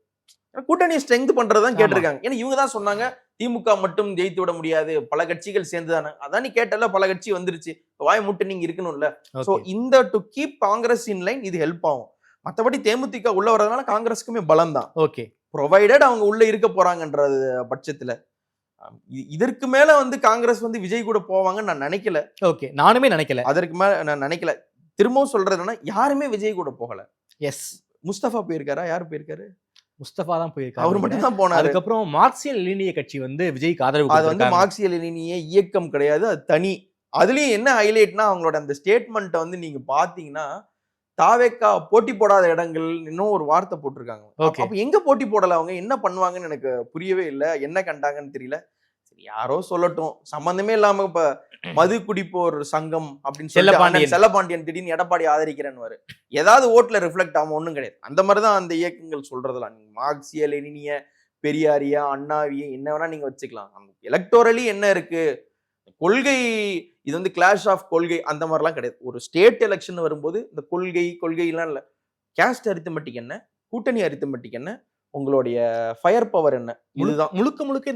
கூட்டணியை ஸ்ட்ரெங்க் பண்றதுதான் கேட்டிருக்காங்க. ஏன்னா இவங்க தான் சொன்னாங்க திமுக மட்டும் ஜெயித்து விட முடியாது, பல கட்சிகள் சேர்ந்துதானே. அதான் நீ கேட்டல, பல கட்சி வந்துருச்சு, வாய் முட்டு நீங்க இருக்கணும்ல. சோ இந்த to keep Congress in line இது ஹெல்ப் ஆகும். மற்றபடி தேமுதிக உள்ள வர்றதுனால காங்கிரஸுக்குமே பலம் தான். ஓகே, ப்ரொவைடட் அவங்க உள்ள இருக்க போறாங்கன்றது பட்சத்துல இதற்கு மேல வந்து காங்கிரஸ் வந்து விஜய் கூட போவாங்கன்னு நான் நினைக்கல. ஓகே, நானுமே நினைக்கல. அதற்கு மேல நான் நினைக்கல. திரும்பவும் சொல்றதுன்னா யாருமே விஜய் கூட போகல. எஸ், முஸ்தபா போயிருக்காரா? யாரு போயிருக்காரு? முஸ்தபா தான் போயிருக்காரு. அவர் மட்டும் தான் போனாரு. அதுக்கப்புறம் மார்க்சிய லெனினிய கட்சி வந்து விஜய்க்கு ஆதரவு. அது வந்து மார்க்சிய லெனினிய இயக்கம் கிடையாது, அது தனி. அதுலயும் என்ன ஹைலைட்னா அவங்களோட அந்த ஸ்டேட்மெண்ட்டை வந்து நீங்க பாத்தீங்கன்னா, தாவேக்கா போட்டி போடாத இடங்கள் இன்னும் ஒரு வார்த்தை போட்டிருக்காங்க. Okay. அப்ப எங்க போட்டி போடல, அவங்க என்ன பண்ணுவாங்கன்னு எனக்கு புரியவே இல்லை. என்ன கண்டாங்கன்னு தெரியல. சரி, யாரோ சொல்லட்டும். சம்பந்தமே இல்லாம இப்ப மது குடிப்போர் சங்கம் அப்படின்னு சொல்லி செல்லப்பாண்டியன் திடீர்னு எடப்பாடி ஆதரிக்கிறேன்னு ஏதாவது ஓட்டுல ரிஃப்ளெக்ட் ஆகும், ஒண்ணும் கிடையாது. அந்த மாதிரிதான் அந்த இயக்கங்கள் சொல்றதெல்லாம். மார்க்சிய லெனினிய பெரியாரியா அண்ணாவிய என்ன வேணா நீங்க வச்சுக்கலாம். எலக்டோரலி என்ன இருக்கு, கொள்கை இது கிளாஷ் ஆஃப் கொள்கை அந்த மாதிரிலாம் கிடையாது. ஒரு ஸ்டேட் எலெக்ஷன் வரும்போது இந்த கொள்கைலாம் இல்லை. கேஸ்ட் அரித்தமெட்டிக் என்ன, கூட்டணி அரித்தமெட்டிக் என்ன, உங்களுடைய ஃபயர் பவர் என்ன, இதுதான் முழுக்க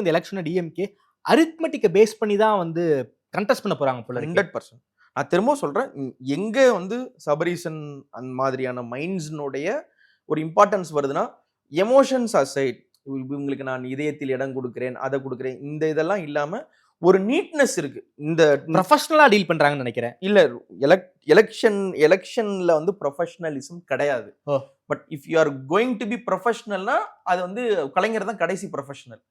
இந்த எலெக்ஷனை டிஎம்கே அரித்மெட்டிக்கை பேஸ் பண்ணி தான் கண்டெஸ்ட் பண்ண போறாங்க போல. 100%. நான் திரும்ப சொல்றேன், எங்க சபரீசன் அந்த மாதிரியான மைண்ட்ஸ்னுடைய ஒரு இம்பார்ட்டன்ஸ் வருதுன்னா, எமோஷன்ஸ் அசைட், இவங்களுக்கு நான் இதயத்தில் இடம் கொடுக்கிறேன், அதை கொடுக்குறேன், இந்த இதெல்லாம் இல்லாம ஒரு நீட்னஸ் இருக்கு. இந்த ப்ரொஃபஷனலா டீல் பண்றாங்கன்னு நினைக்கிறேன். இல்ல, எலெக்ஷன்ல ப்ரொஃபஷனலிசம் கிடையாது. But if you are going to be ப்ரொஃபஷனல்னா அது கலைஞர் தான் கடைசி ப்ரொஃபஷனல்.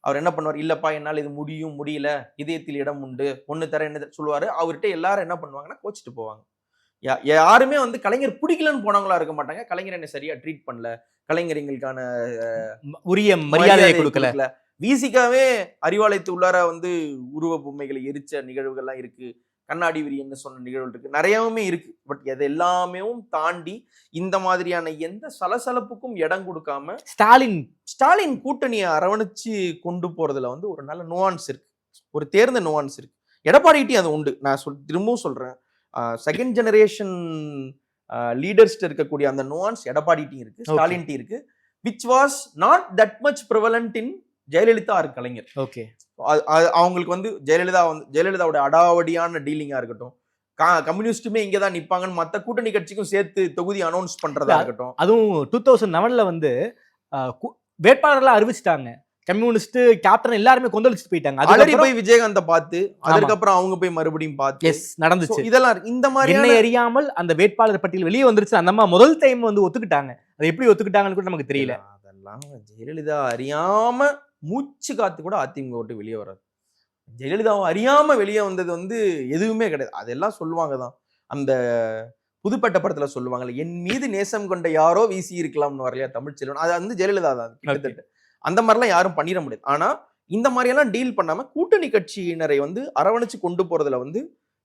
அவர் என்ன பண்ணுவார், இல்லப்பா என்னால் இது முடியல, இதயத்தில் இடம் உண்டு, ஒன்னு தர என்ன சொல்லுவாரு. அவர்கிட்ட எல்லாரும் என்ன பண்ணுவாங்கன்னா கோச்சிட்டு போவாங்க. யாருமே கலைஞர் பிடிக்கலன்னு போனவங்களா இருக்க மாட்டாங்க. கலைஞர் என்ன சரியா ட்ரீட் பண்ணல, கலைஞர் எங்களுக்கான உரிய மரியாதையை கொடுக்கல. விசிகாவே அறிவாலயத்து உள்ளார உருவ பொம்மைகளை எரிச்ச நிகழ்வுகள்லாம் இருக்கு. கண்ணாடி விரியன்னு சொன்ன நிகழ்வுகள் இருக்கு, நிறையவுமே இருக்கு. பட் அது எல்லாமே தாண்டி இந்த மாதிரியான எந்த சலசலப்புக்கும் இடம் கொடுக்காம ஸ்டாலின் கூட்டணியை அரவணைச்சு கொண்டு போறதுல ஒரு நல்ல நுவான்ஸ் இருக்கு, ஒரு தேர்ந்த நுவான்ஸ் இருக்கு. எடப்பாடிகிட்டையும் அது உண்டு. நான் திரும்பவும் சொல்றேன், செகண்ட் ஜெனரேஷன் லீடர்ஸ்ட் இருக்கக்கூடிய அந்த நுவான்ஸ் எடப்பாடிகிட்டையும் இருக்கு, ஸ்டாலின்ட்டையும் இருக்கு. Which was not that much prevalent in Jayalalithaa or Kalaignar. Okay, அவங்களுக்கு ஜெயலலிதாவோட அடாவடியான டீலிங்கா இருக்கட்டும், கம்யூனிஸ்டுமே இங்கதான் நிப்பாங்கன்னு மத்த கூட்டணி கட்சிக்கும் சேர்த்து தொகுதி அனௌன்ஸ் பண்றதா இருக்கட்டும். அதுவும் 2007ல வேட்பாளர்லாம் அறிவிச்சிட்டாங்க. கம்யூனிஸ்ட் கேப்டன் எல்லாருமே கொந்தளிச்சுட்டு போயிட்டாங்க. அலறி போய் விஜயகாந்த பார்த்து, அதுக்கப்புறம் அவங்க போய் மறுபடியும் பார்த்து நடந்துச்சு. இதெல்லாம் இந்த மாதிரி என்ன அறியாமல் அந்த வேட்பாளர் பட்டியல் வெளியே வந்துருச்சு. அந்த அம்மா முதல் டைம் ஒத்துக்கிட்டாங்க. அது எப்படி ஒத்துக்கிட்டாங்கன்னு கூட நமக்கு தெரியல. அதெல்லாம் ஜெயலலிதா அறியாம மூச்சு காத்து கூட அதிமுக விட்டு வெளியே வராது. ஜெயலலிதாவை அறியாம வெளியே வந்தது எதுவுமே கிடையாது. அதெல்லாம் சொல்லுவாங்க தான். அந்த புதுப்பட்ட படத்துல சொல்லுவாங்கல்ல, என் மீது நேசம் கொண்ட யாரோ வீசி இருக்கலாம்னு வரலையா தமிழ் செல்வன், அது ஜெயலலிதா தான் கிட்டத்தட்ட. அந்த மாதிரிலாம் யாரும் பண்ணிட முடியாது. ஆனா இந்த மாதிரியெல்லாம் டீல் பண்ணாம கூட்டணி கட்சியினரை அரவணைச்சு கொண்டு போறதுல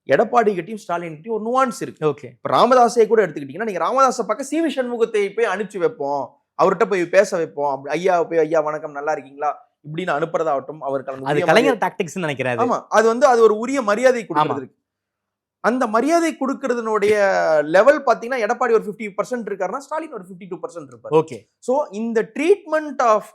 எடப்பாடி கிட்டையும் ஸ்டாலின் கிட்டையும் ஒரு நுவான்ஸ் இருக்கு. ஓகே, ராமதாஸை கூட எடுத்துக்கிட்டீங்கன்னா, நீங்க ராமதாஸை பக்கம் சி வி சண்முகத்தை போய் அனுப்பிச்சு வைப்போம், அவர்கிட்ட போய் பேச வைப்போம், ஐயா போய் ஐயா வணக்கம் நல்லா இருக்கீங்களா இப்படின்னு அனுப்புறதாகட்டும், அவருக்கு கலைஞர் டாக்டிக்ஸ் நினைக்கிறாரு. ஆமா, அது ஒரு உரிய மரியாதை கொடுக்கிறது இருக்கு. அந்த மரியாதை கொடுக்கறதுனுடைய லெவல் பாத்தீங்கன்னா, எடப்பாடி ஒரு 50% இருக்காருன்னா, ஸ்டாலின் ஒரு 52% இருப்பாரு. ஓகே, சோ இந்த ட்ரீட்மெண்ட் ஆஃப்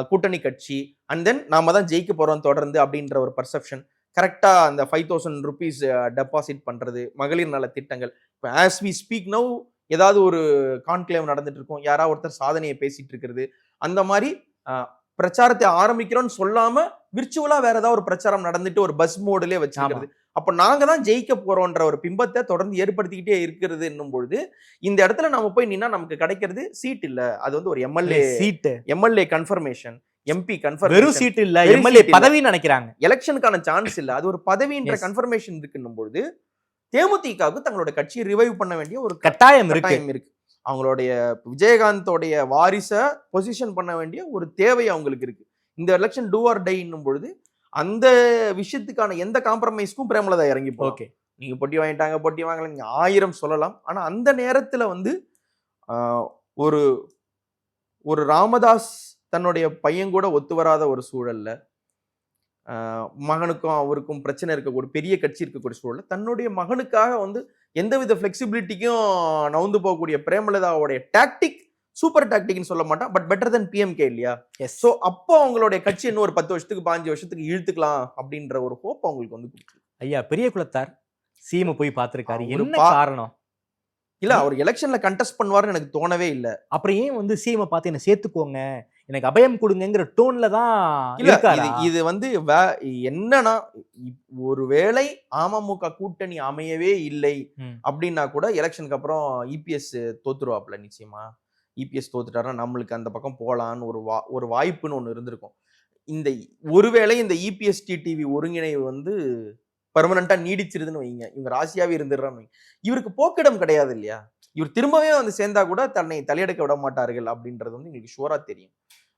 கூட்டணி கட்சி அண்ட் தென் நாம தான் ஜெயிக்க போறோம் தொடர்ந்து அப்படின்ற ஒரு பர்செப்ஷன், கரெக்டா அந்த 5,000 rupees டெபாசிட் பண்றது, மகளிர் நல திட்டங்கள். இப்போ ஆஸ் வி ஸ்பீக் நவ் ஏதாவது ஒரு கான்க்ளேவ் நடந்துட்டு இருக்கும், யாராவது ஒருத்தர் சாதனையை பேசிட்டு இருக்கிறது, அந்த மாதிரி பிரச்சாரத்தை ஆரம்பிக்கிறோம்னு சொல்லாம விர்ச்சுவலா வேற ஏதாவது ஒரு பிரச்சாரம் நடந்துட்டு ஒரு பஸ் மோடுலயே வச்சிருக்கிறது. அப்ப நாங்க தான் ஜெயிக்க போறோம்ன்ற ஒரு பிம்பத்தை தொடர்ந்து ஏற்படுத்திக்கிட்டே இருக்கிறது என்னும் பொழுது, இந்த இடத்துல நாம போய் நின்னா நமக்கு கிடைக்கிறது சீட் இல்ல, அது ஒரு எம்எல்ஏ கன்ஃபர்மேஷன், எம்பி கன்ஃபர்மேஷன், வெறும் சீட் இல்ல, எம்எல்ஏ பதவின்னு நினைக்கிறாங்க. எலெக்ஷனுக்கான சான்ஸ் இல்ல, அது ஒரு பதவின்ற கன்ஃபர்மேஷன் இருக்குன்னும் பொழுது தேமுதிகவுக்கு தங்களோட கட்சியை ரிவைவ் பண்ண வேண்டிய ஒரு கட்டாயம் இருக்கு. அவங்களுடைய விஜயகாந்தோடைய வாரிச பொசிஷன் பண்ண வேண்டிய ஒரு தேவை அவங்களுக்கு இருக்கு. இந்த எலெக்ஷன் டூ ஆர் டைன்னும் பொழுது அந்த விஷயத்துக்கான எந்த காம்ப்ரமைஸ்க்கும் பிரேமலதா இறங்கி போகலாம். நீங்க பொட்டி வாங்கல, நீங்க 1000 சொல்லலாம். ஆனா அந்த நேரத்துல ஒரு ஒரு ராமதாஸ் தன்னுடைய பையன் கூட ஒத்து வராத ஒரு சூழல்ல, மகனுக்கும் அவருக்கும் பிரச்சனை இருக்கக்கூடிய பெரிய கட்சி இருக்கக்கூடிய சூழல்ல, தன்னுடைய மகனுக்காக எந்தவித ஃபிளெக்சிபிலிட்டிக்கும் நவுந்து போகக்கூடிய பிரேமலதாவுடைய டாக்டிக் சூப்பர் டாக்டிக்னு சொல்ல மாட்டான், பட் பெட்டர் தென் பிஎம்கே இல்லையா? சோ அப்போ அவங்களுடைய கட்சி இன்னும் ஒரு 10 வருஷத்துக்கு 15 வருஷத்துக்கு இழுத்துக்கலாம் அப்படின்ற ஒரு ஹோப் அவங்களுக்கு ஐயா பெரிய குலத்தார் சிஎம் போய் பார்த்திருக்காரு. என்ன காரணம்? இல்ல, அவர் எலெக்ஷன்ல கண்டெஸ்ட் பண்ணுவாருன்னு எனக்கு தோணவே இல்லை. அப்புறம் ஏன் சிஎம் பார்த்து என்ன சேர்த்துக்கோங்க, எனக்கு அபயம் கொடுங்கிற டோன்ல தான் இது என்னன்னா, ஒருவேளை அமமுக கூட்டணி அமையவே இல்லை அப்படின்னா கூட எலெக்ஷனுக்கு அப்புறம் இபிஎஸ் தோத்துருவாப்ல. நிச்சயமா இபிஎஸ் தோத்துட்டாருன்னா நம்மளுக்கு அந்த பக்கம் போலான்னு ஒரு வாய்ப்புன்னு ஒண்ணு இருந்திருக்கும். ஒருவேளை இந்த இபிஎஸ் டிடிவி ஒருங்கிணைவு பெர்மனண்டா நீடிச்சிருதுன்னு வைங்க, இவங்க ராசியாவே இருந்துடுறான்னு வைங்க, இவருக்கு போக்கிடம் கிடையாது இல்லையா? இவர் திரும்பவே வந்து சேர்ந்தா கூட தன்னை தலையெடுக்க விட மாட்டார்கள் அப்படின்றது வந்து எங்களுக்கு ஷூரா தெரியும்.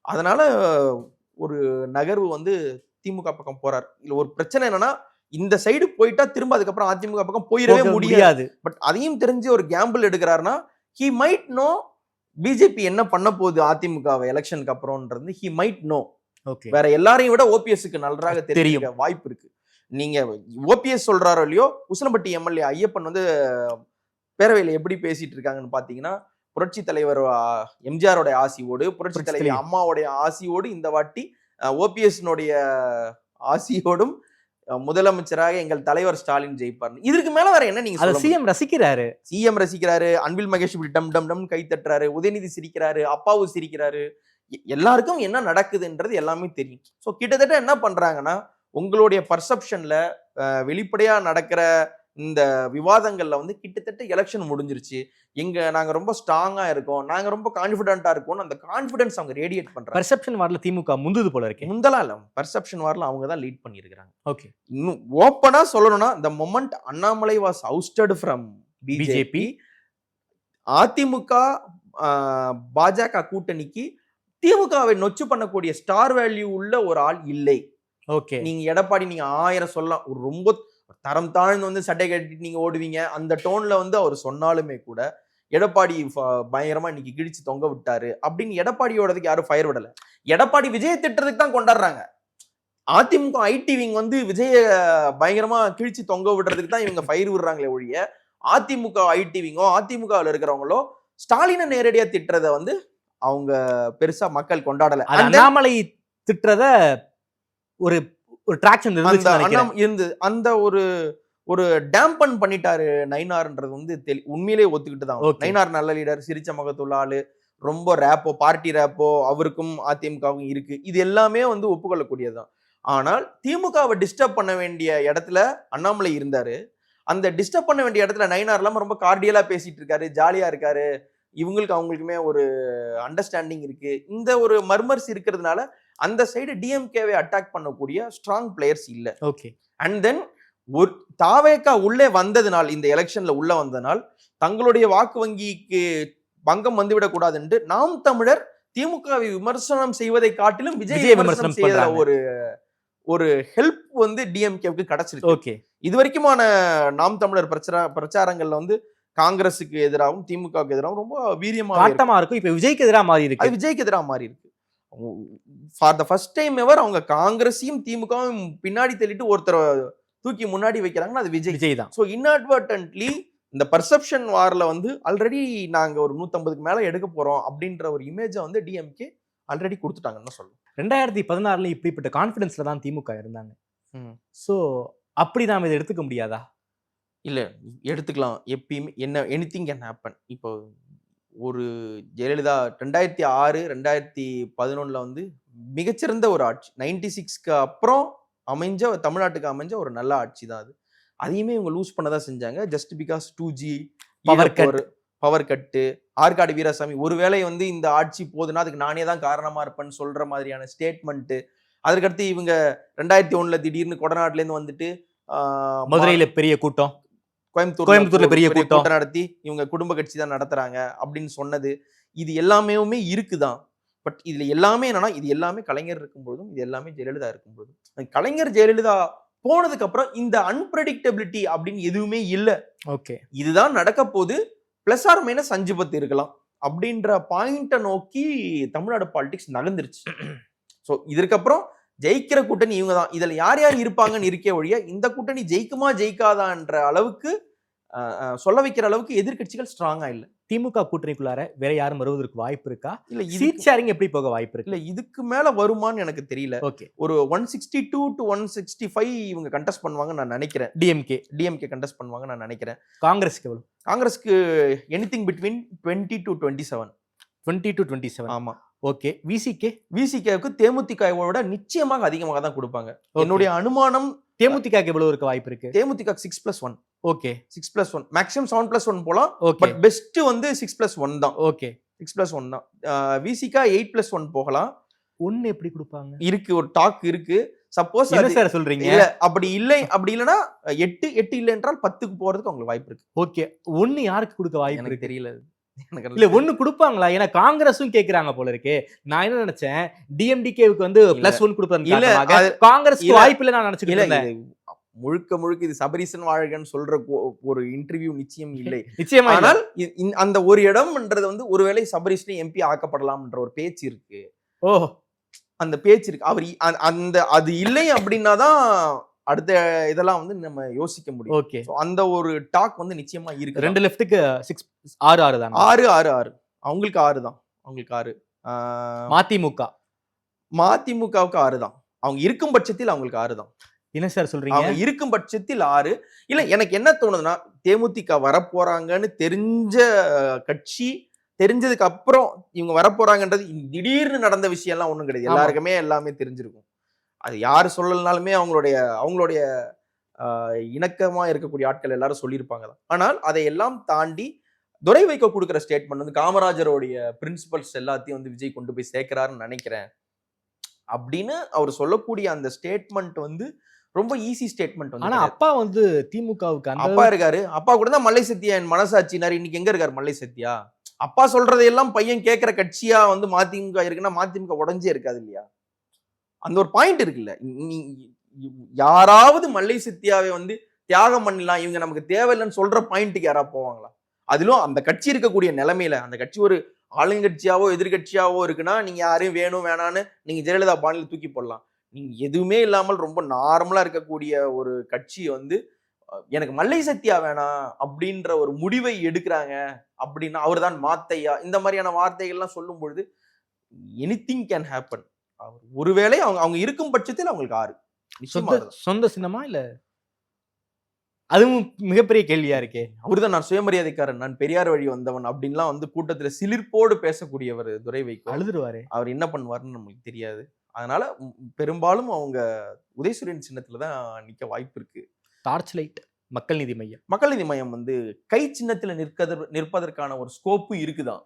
அதனால ஒரு நகர்வு வந்து திமுக பக்கம் போறார். இல்ல ஒரு பிரச்சனை என்னன்னா, இந்த சைடு போயிட்டா திரும்ப அதுக்கப்புறம் அதிமுக பக்கம் போயிடவே முடியாது. பட் அதையும் தெரிஞ்சு ஒரு கேம்பிள் எடுக்கிறாருன்னா, he might know பிஜேபி என்ன பண்ண போகுது அதிமுக எலெக்ஷனுக்கு அப்புறம்ன்றது he might know. ஓகே, வேற எல்லாரையும் விட ஓபிஎஸ்க்கு நன்றாக தெரியும் வாய்ப்பு இருக்கு. நீங்க ஓபிஎஸ் சொல்றாரோ இல்லையோ, உசிலம்பட்டி எம்எல்ஏ ஐயப்பன் வந்து பேரவையில எப்படி பேசிட்டு இருக்காங்கன்னு பாத்தீங்கன்னா, புரட்சி தலைவர் எம்ஜிஆரோட ஆசியோடு, புரட்சி தலைவர் அம்மாவோடைய ஆசியோடு, இந்த வாட்டி ஓபிஎஸ்னுடைய ஆசியோடும் முதலமைச்சராக எங்கள் தலைவர் ஸ்டாலின் ஜெயிப்பார். இதற்கு மேல வேற என்ன நீங்க சொல்ல? சிஎம் ரசிக்கிறாரு, சிஎம் ரசிக்கிறாரு, அன்பில் மகேஷ் இப்படி டம் டம் டம் கை தட்டுறாரு, உதயநிதி சிரிக்கிறாரு, அப்பாவு சிரிக்கிறாரு, எல்லாருக்கும் என்ன நடக்குதுன்றது எல்லாமே தெரியும். ஸோ கிட்டத்தட்ட என்ன பண்றாங்கன்னா, உங்களுடைய பர்செப்ஷன்ல வெளிப்படையா நடக்கிற இந்த விவாதங்கள்ல வந்து கிட்டத்தட்ட எலெக்ஷன் முடிஞ்சிருச்சு, நாங்க ரொம்ப ஸ்ட்ராங்கா இருக்கோம், நாங்க ரொம்ப கான்பிடென்ட்டா இருக்கோம், அந்த கான்பிடன்ஸ் அவங்க ரேடியேட் பண்றாங்க. பர்செப்ஷன் வார்ல திமுக முந்துது போல இருக்கு. முந்தலாம் இல்ல, பர்செப்ஷன் வார்ல அவங்க தான் லீட் பண்ணியிருக்காங்க. ஓகே, இன்னும் ஓப்பனா சொல்லணும்னா, the moment Annamalai was ousted from BJP, AIADMK BJP கூட்டணிக்கு திமுகவை நொச்சு பண்ணக்கூடிய ஸ்டார் வேல்யூ உள்ள ஒரு ஆள் இல்லை. ஓகே, நீங்க எடப்பாடி நீங்க 1000 சொல்லலாம், ஒரு ரொம்ப தரம் தாழ்ந்து வந்து சட்டை கட்டிட்டு நீங்க ஓடுவீங்க, அந்த டோன்ல வந்து அவர் சொன்னாலுமே கூட எடப்பாடி பயங்கரமா இன்னைக்கு கிழிச்சு தொங்க விட்டாரு அப்படின்னு எடப்பாடியோடதுக்கு யாரும் ஃபயர் விடல. எடப்பாடி விஜய திட்டுறதுக்கு தான் கொண்டாடுறாங்க. அதிமுக ஐடி விங் வந்து விஜய பயங்கரமா கிழிச்சு தொங்க விடுறதுக்கு தான் இவங்க ஃபயர் விடுறாங்களே ஒழிய, அதிமுக ஐடி விங்கோ அதிமுகவில் இருக்கிறவங்களோ ஸ்டாலினை நேரடியா திட்டுறத வந்து அவங்க பெருசா மக்கள் கொண்டாடல. அண்ணாமலை திட்டுறத ஒரு ட்ராக்ஷன் இருந்து அந்த ஒரு டேம்பன் பண்ணிட்டாரு நயினார்ன்றது வந்து உண்மையிலே ஒத்துக்கிட்டு தான். நயினார் நல்ல லீடர், சிரிச்ச முகத்துள்ள ஆளு, ரொம்ப ரேப்போ பார்ட்டி ரேப்போ அவருக்கும் அதிமுகவும் இருக்கு, இது எல்லாமே வந்து ஒப்புக்கொள்ளக்கூடியதுதான். ஆனால் திமுகவை டிஸ்டர்ப் பண்ண வேண்டிய இடத்துல அண்ணாமலை இருந்தாரு, அந்த டிஸ்டர்ப் பண்ண வேண்டிய இடத்துல நயினார் இல்லாம ரொம்ப கார்டியலா பேசிட்டு இருக்காரு, ஜாலியா இருக்காரு, இவங்களுக்கு அவங்களுக்குமே ஒரு அண்டர்ஸ்டாண்டிங் இருக்கு. இந்த ஒரு மர்மர்ஸ் இருக்கிறதுனால அந்த சைடு டிஎம்கேவை அட்டாக் பண்ணக்கூடிய ஸ்ட்ராங் பிளேயர்ஸ் இல்ல. ஓகே, அண்ட் தென் ஒரு தாவேகா உள்ளே வந்ததுனால், இந்த எலெக்ஷன்ல உள்ள வந்ததுனால் தங்களுடைய வாக்கு வங்கிக்கு பங்கம் வந்துவிடக் கூடாது என்று நாம் தமிழர் திமுகவை விமர்சனம் செய்வதை காட்டிலும் விஜய் விமர்சனம் செய்த ஒரு ஹெல்ப் வந்து டிஎம்கேவுக்கு கிடைச்சிருக்கு. ஓகே, இது வரைக்குமான நாம் தமிழர் பிரச்சாரங்கள்ல வந்து காங்கிரஸுக்கு எதிராகவும் திமுகவுக்கு எதிராகவும் ரொம்ப வீரியமா இருக்கும். இப்ப விஜய்க்கு எதிராக மாறி இருக்கு. விஜய்க்கு எதிராக மாறி இருக்கு. For the first time ever அவங்க காங்கிரஸையும் திமுகவும் பின்னாடி தள்ளிட்டு ஒருத்தர் தூக்கி முன்னாடி வைக்கிறாங்கன்னா அது விஜய் தான். ஸோ இன்அட்வர்டன்ட்லி இந்த பர்செப்ஷன் வார்ல வந்து ஆல்ரெடி நாங்க ஒரு 150க்கு மேல எடுக்க போறோம் அப்படின்ற ஒரு இமேஜை வந்து டிஎம்கே ஆல்ரெடி கொடுத்துட்டாங்கன்னு சொல்லலாம். 2016 இப்படிப்பட்ட கான்பிடன்ஸ்ல தான் திமுக இருந்தாங்க. ஸோ அப்படி நாம இதை எடுத்துக்க முடியாதா? இல்ல, எடுத்துக்கலாம். எப்பயுமே எனிதிங் கேன் ஹேப்பன். இப்போ ஒரு ஜெயலலிதா 2006 2011 வந்து மிகச்சிறந்த ஒரு ஆட்சி, 96க்கு அப்புறம் தமிழ்நாட்டுக்கு அமைஞ்ச ஒரு நல்ல ஆட்சி தான் அது. அதையுமே இவங்க லூஸ் பண்ணதான் செஞ்சாங்க. Just because 2G power cut, Arcot Veerasamy ஒருவேளை வந்து இந்த ஆட்சி போதுன்னா அதுக்கு நானே தான் காரணமா இருப்பேன்னு சொல்ற மாதிரியான ஸ்டேட்மெண்ட். அதுக்கடுத்து இவங்க 2001 திடீர்னு கொடநாட்டுல இருந்து வந்துட்டு மதுரையில பெரிய கூட்டம், கோயம்புத்தூர்ல பெரிய கூட்டம் நடத்தி இவங்க குடும்ப கட்சி தான் நடத்துறாங்க அப்படின்னு சொன்னது, இது எல்லாமே இருக்குதான். பட் இதுல எல்லாமே என்னன்னா, இது எல்லாமே கலைஞர் இருக்கும்போதும் இது எல்லாமே ஜெயலலிதா இருக்கும்போதும். கலைஞர் ஜெயலலிதா போனதுக்கு அப்புறம் இந்த அன்பிரடிக்டபிலிட்டி அப்படின்னு எதுவுமே இல்லை. ஓகே, இதுதான் நடக்க போது, பிளஸ் ஆர் மைனஸ் 5-10 இருக்கலாம் அப்படின்ற பாயிண்ட நோக்கி தமிழ்நாடு பாலிடிக்ஸ் நகர்ந்துருச்சு. ஸோ இதற்கப்புறம் ஜெயிக்கிற கூட்டணி இவங்க தான். இதுல யார் யார் இருப்பாங்கன்னு இருக்கே ஒழிய இந்த கூட்டணி ஜெயிக்குமா ஜெயிக்காதான்ற அளவுக்கு சொல்ல வைக்கிற அளவுக்கு எதிர்கட்சிகள் ஸ்ட்ராங்கா இல்ல. திமுக கூட்டணிக்குள்ளார வேற யாரும் வருவதற்கு வாய்ப்பு இருக்கா? இல்ல சீட் ஷேரிங் எப்படி போக வாய்ப்பு இருக்கு? இல்ல இதுக்கு மேல வருமான்னு எனக்கு தெரியல. ஓகே, ஒரு 162 to 165 இவங்க கண்டெஸ்ட் பண்ணுவாங்க நான் நினைக்கிறேன். டிஎம்கே கண்டெஸ்ட் பண்ணுவாங்க நான் நினைக்கிறேன். காங்கிரஸ்க்கு எவ்வளவு? காங்கிரஸ்க்கு எனிதிங் பிட்வீன் 20 to 27. 20 to 27. ஆமா. ஓகே, விசிகேவுக்கு தேமுதிகவோட நிச்சயமாக அதிகமாக தான் கொடுப்பாங்க. என்னுடைய அனுமானம் தேமுதிக எவ்வளவு இருக்க வாய்ப்பு இருக்கு? தேமுதிக 6+1. ஓகே, 6+1 மேக்ஸிமம் 7+1 போலாம். ஓகே, பட் பெஸ்ட் வந்து 6+1 தான். ஓகே, 6+1 தான். விசிகா 8+1 போகலாம். 1 எப்படி கொடுப்பாங்க? இருக்கு, ஒரு டாக் இருக்கு. சப்போஸ் என்ன சார் சொல்றீங்க? இல்ல அப்படி இல்லைன்னா 8 இல்லை என்றால் 10க்கு போறதுக்கு அவங்களுக்கு வாய்ப்பு இருக்கு. ஓகே, 1 யாருக்கு கொடுக்க வாய்ப்பு எனக்கு இருக்கு? தெரியல. இல்ல 1 கொடுப்பாங்களா? ஏன்னா காங்கிரஸும் கேக்குறாங்க போல இருக்கே. நான் என்ன நினைச்சேன், டிஎம்டிகேவுக்கு வந்து +1 கொடுப்பதன் இல்ல, காரணமாக காங்கிரஸ்க்கு வாய்ப்பு இல்ல நான் நினைச்சிட்டு இல்ல இருந்தேன். இது முழுக்க இது சபரீசன் வாழ்கன்னு சொல்ற ஒரு இன்டர்வியூ நிச்சயம் இல்லை. நிச்சயமா. ஆனால் அந்த ஒரு இடம்ன்றது வந்து ஒருவேளை சபரீஷன் எம்பி ஆக்கப்படலாம்ன்ற ஒரு பேச்சு இருக்கு. ஓ, அந்த பேச்சு இருக்கு. அவர் அது இல்லை அப்படின்னாதான் அடுத்த இதெல்லாம் வந்து நம்ம யோசிக்க முடியும். ஓகே. அந்த ஒரு டாக் வந்து நிச்சயமா இருக்கு. 2 லெஃப்ட்டுக்கு 6 தான். 6 அவங்களுக்கு 6 தான். அவங்களுக்கு 6. மதிமுகவுக்கு 6 தான். அவங்க இருக்கும் பட்சத்தில் அவங்களுக்கு 6 தான். என்ன சார் சொல்றீங்க? அவங்க இருக்கும் பட்சத்தில் 6. இல்ல எனக்கு என்ன தோணுதுன்னா, தேமுதிக வரப்போறாங்கன்னு தெரிஞ்ச கட்சி, தெரிஞ்சதுக்கு அப்புறம் இவங்க வரப்போறாங்கன்றது திடீர்னு நடந்த விஷயம் எல்லாம் ஒண்ணும் கிடையாது. எல்லாருக்குமே எல்லாமே தெரிஞ்சிருக்கும். அது யாரு சொல்லலனாலுமே அவங்களுடைய இணக்கமா இருக்கக்கூடிய ஆட்கள் எல்லாரும் சொல்லியிருப்பாங்க தான். ஆனால் அதை எல்லாம் தாண்டி துரை வைகோ கொடுக்குற ஸ்டேட்மெண்ட் வந்து காமராஜருடைய பிரின்சிபல்ஸ் எல்லாத்தையும் வந்து விஜய் கொண்டு போய் சேர்க்கிறாருன்னு நினைக்கிறேன் அப்படின்னு அவர் சொல்லக்கூடிய அந்த ஸ்டேட்மெண்ட் வந்து ரொம்ப ஈஸி ஸ்டேட்மெண்ட் வந்து. ஆனா அப்பா வந்து திமுகவுக்கு அப்பா இருக்காரு. அப்பா கூட தான் மல்லை சத்யா என் மனசாட்சினாரு. இன்னைக்கு எங்க இருக்காரு மல்லை சத்யா? அப்பா சொல்றதையெல்லாம் பையன் கேட்கிற கட்சியா வந்து மதிமுக இருக்குன்னா மதிமுக உடஞ்சே இருக்காது இல்லையா? அந்த ஒரு பாயிண்ட் இருக்குல்ல. யாராவது மல்லை சத்யாவை வந்து தியாகம் பண்ணலாம், இவங்க நமக்கு தேவையில்லைன்னு சொல்ற பாயிண்ட்டுக்கு யாராவது போவாங்களா? அதிலும் அந்த கட்சி இருக்கக்கூடிய நிலைமையில, அந்த கட்சி ஒரு ஆளுங்கட்சியாவோ எதிர்கட்சியாவோ இருக்குன்னா நீங்க யாரையும் வேணும் வேணான்னு நீங்க ஜெயலலிதா பாணியில தூக்கி போடலாம். நீங்க எதுவுமே இல்லாமல் ரொம்ப நார்மலா இருக்கக்கூடிய ஒரு கட்சி வந்து எனக்கு மல்லை சத்யா வேணாம் அப்படின்ற ஒரு முடிவை எடுக்கிறாங்க அப்படின்னா அவர் தான் மாத்தையா, இந்த மாதிரியான வார்த்தைகள்லாம் சொல்லும் பொழுது எனிதிங் கேன் ஹேப்பன். ஒருவேளை அவங்க இருக்கும் பட்சத்தில் அவங்களுக்கு 6 சொந்த சின்னமா இல்ல? அதுவும் மிகப்பெரிய கேள்வியா இருக்கே. அவருதான் நான் சுயமரியாதைக்காரன், நான் பெரியார் வழி வந்தவன் அப்படின்லாம் வந்து கூட்டத்துல சிலிர்ப்போடு பேசக்கூடியவர் துரை வைகோ. அழுதுருவாரு. அவர் என்ன பண்ணுவாருன்னு நமக்கு தெரியாது. அதனால பெரும்பாலும் அவங்க உதயசூரியன் சின்னத்துலதான் நிக்க வாய்ப்பு இருக்கு. டார்ச் லைட் மக்கள் நீதி மையம். மக்கள் நீதி மையம் வந்து கை சின்னத்துல நிற்பதற்கான ஒரு ஸ்கோப்பு இருக்குதான்.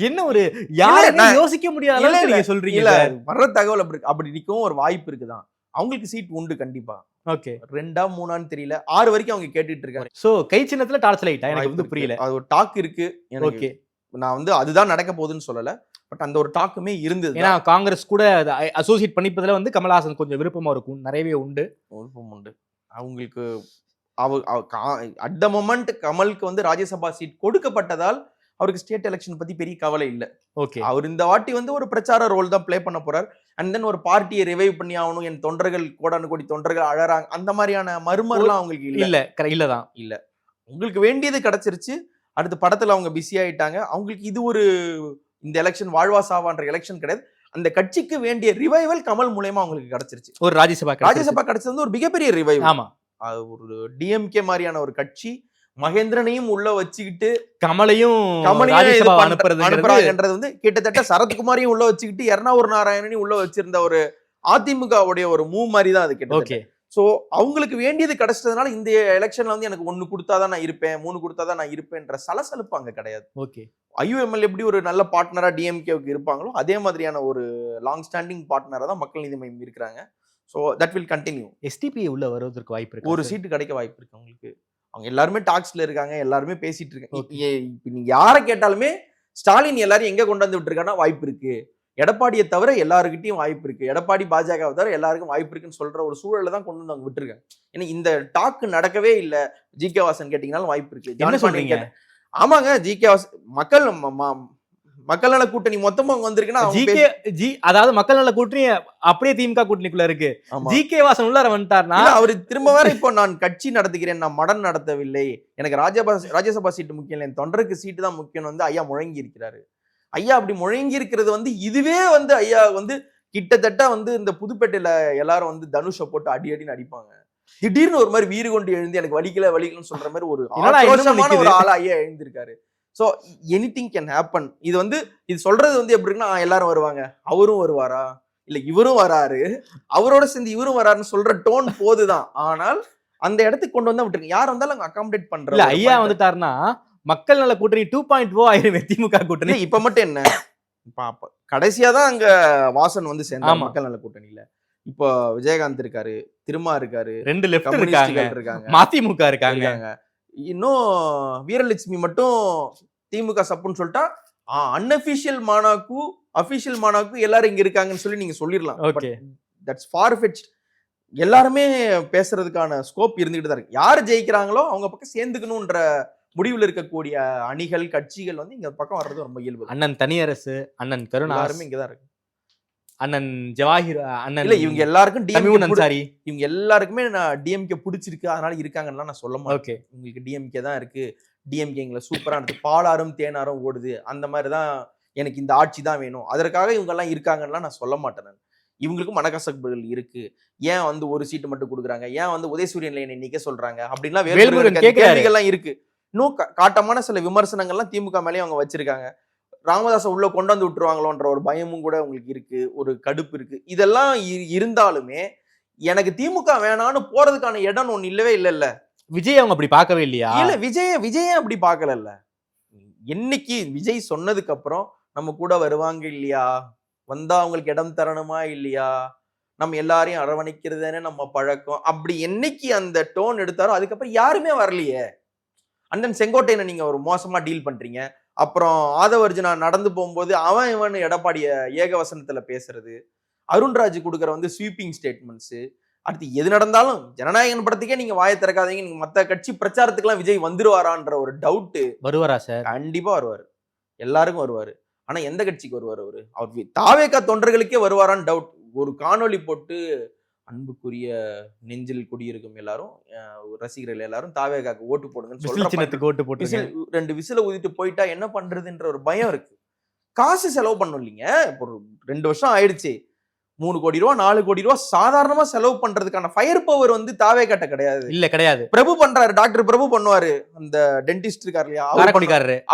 என்ன ஒரு யாருமே யோசிக்க முடியாத அளவுக்கு நீங்க சொல்றீங்க. வர்ற தகவல் அப்படி நிக்கவும் ஒரு வாய்ப்பு இருக்குதான். அவங்களுக்கு சீட் உண்டு கண்டிப்பா. ஓகே, 2ஆ 3ஆன்னு தெரியல. 6 வரைக்கும் அவங்க கேட்டுட்டு இருக்காங்க. சோ கை சின்னத்துல டார்ச் லைட்டா? எனக்கு வந்து புரியல. அது ஒரு டாக் இருக்கு. ஓகே, நான் வந்து அதுதான் நடக்க போகுதுன்னு சொல்லல, பட் அந்த ஒரு டாக்குமே இருந்தது. ஏன்னா காங்கிரஸ் கூட அசோசியேட் பண்ணிப்பதுல வந்து கமல்ஹாசன் கொஞ்சம் விருப்பமா இருக்கும், நிறையவே உண்டு. விருப்பம் உண்டு அவங்களுக்கு. அட் த மொமெண்ட் கமலுக்கு வந்து ராஜ்யசபா சீட் கொடுக்கப்பட்டதால் அவருக்கு ஸ்டேட் எலெக்ஷன் பத்தி பெரிய கவலை இல்ல. ஓகே, அவர் இந்த வாட்டி வந்து ஒரு பிரச்சார ரோல் தான் பிளே பண்ண போறார். அண்ட் தென் ஒரு பார்ட்டியை ரிவைவ் பண்ணி ஆகணும், என் தொண்டர்கள் கோடானு கோடி தொண்டர்கள் அழறாங்க, அந்த மாதிரியான மறுமரெல்லாம் அவங்களுக்கு இல்லதான். இல்ல, உங்களுக்கு வேண்டியது கிடைச்சிருச்சு. அடுத்த படத்துல அவங்க பிஸி ஆயிட்டாங்க. அவங்களுக்கு இது ஒரு இந்த எலெக்ஷன் வாழ்வா சாவான்ற எலெக்ஷன் கிடையாது. அந்த கட்சிக்கு வேண்டிய ரிவைவல் கமல் மூலமா அவங்களுக்கு கிடைச்சிருச்சு. ஒரு ராஜ்யசபா கிடைச்சது வந்து ஒரு மிகப்பெரிய ரிவைவல். ஆமா, ஒரு டிஎம்கே மாதிரியான ஒரு கட்சி மகேந்திரனையும் உள்ள வச்சுக்கிட்டு கமலையும் அனுப்புறாங்கன்றது வந்து கிட்டத்தட்ட சரத்குமாரையும் உள்ள வச்சுக்கிட்டு எர்ணாவூர் நாராயணனையும் உள்ள வச்சிருந்த ஒரு அதிமுகவுடைய ஒரு மூவ் மாதிரி தான் அது கிட்ட. சோ அவங்களுக்கு வேண்டியது கிடைச்சதுனால இந்த எலெக்ஷன்ல வந்து எனக்கு 1 கொடுத்தாதான் நான் இருப்பேன், 3 கொடுத்தாதான் நான் இருப்பேன்ற சலசலப்பு அங்க கிடையாது. ஓகே, ஐயுஎம்எல் எப்படி ஒரு நல்ல பார்ட்னரா டிஎம்கேவுக்கு இருப்பாங்களோ அதே மாதிரியான ஒரு லாங் ஸ்டாண்டிங் பார்ட்னரா தான் மக்கள் நீதி மையம் இருக்கிறாங்க. So that will continue. SDP உள்ள வருவதற்கு வாய்ப்பு இருக்கு. ஒரு சீட்டு கிடைக்க வாய்ப்பு இருக்கு அவங்களுக்கு. அவங்க எல்லாருமே டாக்ஸ்ல இருக்காங்க, எல்லாருமே பேசிட்டு இருக்காங்க. இப்ப நீங்க யாரை கேட்டாலுமே ஸ்டாலின் எல்லாரும் எங்க கொண்டு வந்து விட்டுருக்காங்கன்னா வாய்ப்பு இருக்கு. எடப்பாடியை தவிர எல்லாருக்கிட்டையும் வாய்ப்பு இருக்கு. எடப்பாடி பாஜகவை தவிர எல்லாருக்கும் வாய்ப்பு இருக்குன்னு சொல்ற ஒரு சூழலை தான் கொண்டு வந்து அவங்க விட்டுருக்காங்க. ஏன்னா இந்த டாக் நடக்கவே இல்லை. ஜி.கே. வாசன் கேட்டீங்கன்னாலும் வாய்ப்பு இருக்கு. என்ன சொல்றீங்க? ஆமாங்க, ஜி.கே. வாசன் மக்கள் நல கூட்டணி மொத்தமா வந்திருக்குன்னா அதாவது மக்கள் நல கூட்டணி அப்படியே திமுக கூட்டணிக்குள்ள இருக்கு. ஜி.கே. வாசன் உள்ளார வந்துட்டாருன்னா அவரு திரும்ப வேற இப்போ நான் கட்சி நடத்துகிறேன், நான் மடன் நடத்தவில்லை, எனக்கு ராஜ்யசபா சீட்டு முக்கியம் இல்லை, என் தொண்டருக்கு சீட்டு தான் முக்கியம் வந்து ஐயா முழங்கி இருக்கிறாரு. ஐயா அப்படி முழங்கி இருக்கிறது வந்து இதுவே வந்து ஐயா வந்து கிட்டத்தட்ட வந்து இந்த புதுப்பேட்டையில எல்லாரும் வந்து தனுஷை போட்டு அடின்னு அடிப்பாங்க. திடீர்னு ஒரு மாதிரி வீறு கொண்டு எழுந்து எனக்கு வலிக்கலன்னு சொல்ற மாதிரி ஒரு ஆக்ரோஷமான ஒரு ஆளா ஐயா எழுந்திருக்காரு. So anything can happen. இது சொல்றது வந்து எப்படி இருக்குன்னா, எல்லாரும் வருவாங்க, அவரும் வருவாரா, இல்ல இவரும் வராரு, அவரோட சேர்ந்து இவரும் வராருன்னு சொல்ற டோன் போதுதான். ஆனால் அந்த இடத்துக்கு கொண்டு வந்தா விட்டுருங்க. யார் வந்தாலும் அங்க அகாமடேட் பண்ற ஐயா வந்துட்டாருன்னா மக்கள் நல கூட்டணி 2.0 ஆயிரம் திமுக கூட்டணி. இப்ப மட்டும் என்ன, கடைசியா தான் அங்க வாசன் வந்து சேர்ந்தார் மக்கள் நல கூட்டணியில. இப்போ விஜயகாந்த் இருக்காரு, திருமா இருக்காரு, 2 லெஃப்ட் இருக்காங்க, கம்யூனிஸ்டுகள் இருக்காங்க, மதிமுக இருக்காங்க. இன்னும் வீரலட்சுமி மட்டும் திமுக சப்புன்னு சொல்லிட்டா அன்அபிஷியல் மாநாக்கு அபிஷியல் மாநாக்கு எல்லாரும் இங்க இருக்காங்கன்னு சொல்லி நீங்க சொல்லிடலாம். Okay, that's far fetched. எல்லாருமே பேசுறதுக்கான ஸ்கோப் இருந்துகிட்டு தான் இருக்கு. யார் ஜெயிக்கிறாங்களோ அவங்க பக்கம் சேர்ந்துக்கணும்ன்ற முடிவில் இருக்கக்கூடிய அணிகள் கட்சிகள் வந்து இங்க பக்கம் வர்றது ரொம்ப இயல்பு. அண்ணன் தனியரசு, அண்ணன் கருணாஸ் எல்லாருமே இங்கதான் இருக்கு. அண்ணன் ஜவாஹிர், அண்ணன் இல்ல இவங்க எல்லாருக்கும் தமிழ் அன்சாரி, இவங்க எல்லாருக்குமே நான் டிஎம்கே பிடிச்சிருக்கு அதனால இருக்காங்கன்னு நான் சொல்ல மாட்டேன். ஓகே, உங்களுக்கு டிஎம்கே தான் இருக்கு, டிஎம்கேங்களை சூப்பரா இருக்கு, பாலாரும் தேனாரும் ஓடுது, அந்த மாதிரிதான் எனக்கு இந்த ஆட்சி தான் வேணும், அதற்காக இவங்க எல்லாம் இருக்காங்கன்னா நான் சொல்ல மாட்டேன். நான் இவங்களுக்கும் மனக்கசப்புகள் இருக்கு. ஏன் வந்து ஒரு சீட்டு மட்டும் கொடுக்குறாங்க, ஏன் வந்து உதயசூரியன் என்னை நிக்க சொல்றாங்க அப்படின்லாம் கேள்விகள்லாம் இருக்கு. இன்னும் காட்டமான சில விமர்சனங்கள்லாம் திமுக மேலேயும் அவங்க வச்சிருக்காங்க. ராமதாஸை உள்ள கொண்டு வந்து விட்டுருவாங்களோன்ற ஒரு பயமும் கூட உங்களுக்கு இருக்கு, ஒரு கடுப்பு இருக்கு. இதெல்லாம் இருந்தாலுமே எனக்கு திமுக வேணான்னு போறதுக்கான இடம் ஒண்ணு இல்லவே இல்ல. விஜய் அவங்க அப்படி பார்க்கவே இல்லையா? இல்ல விஜய அப்படி பார்க்கல. என்னைக்கு விஜய் சொன்னதுக்கு அப்புறம் நம்ம கூட வருவாங்க இல்லையா, வந்தா அவங்களுக்கு இடம் தரணுமா இல்லையா, நம்ம எல்லாரையும் அரவணைக்கிறதுன்னு நம்ம பழக்கம், அப்படி என்னைக்கு அந்த டோன் எடுத்தாரோ அதுக்கப்புறம் யாருமே வரலையே. அண்ணன் செங்கோட்டையனை நீங்க ஒரு மோசமா டீல் பண்றீங்க. அப்புறம் ஆதவர்ஜுனா நடந்து போகும்போது இவன் எடப்பாடிய ஏகவசனத்துல பேசுறது, அருண்ராஜ் கொடுக்குற வந்து ஸ்வீப்பிங் ஸ்டேட்மெண்ட்ஸ், அடுத்து எது நடந்தாலும் ஜனநாயகன் படத்துக்கே நீங்க வாயை திறக்காதீங்க, நீங்க மத்த கட்சி பிரச்சாரத்துக்குலாம் விஜய் வந்துருவாரான்ற ஒரு டவுட். வருவாரா சார்? கண்டிப்பா வருவாரு, எல்லாருக்கும் வருவாரு. ஆனா எந்த கட்சிக்கு வருவார் அவரு? அவர் தாவேகா தொண்டர்களுக்கே வருவாரான்னு டவுட். ஒரு காணொலி போட்டு அன்புக்குரிய நெஞ்சில் குடியிருக்கும் எல்லாரும் ரசிகர்கள் எல்லாரும் தாவேகாக்கு ஓட்டு போடுங்கன்னு சொல்றேன். ஓட்டு போட்டு 2 விசில ஊதிட்டு போயிட்டா என்ன பண்றதுன்ற ஒரு பயம் இருக்கு. காசு செலவு பண்ணும் இல்லைங்க. இப்போ 2 வருஷம் ஆயிடுச்சு, 3 கோடி ரூபா 4 கோடி ரூபா சாதாரணமா செலவு பண்றதுக்கான ஃபயர் பவர் வந்து தாவேகாட்ட கிடையாது. இல்ல கிடையாது. பிரபு பண்றாரு, டாக்டர் பிரபு பண்ணுவாரு, அந்த டென்டிஸ்ட் இருக்காரு இல்லையா,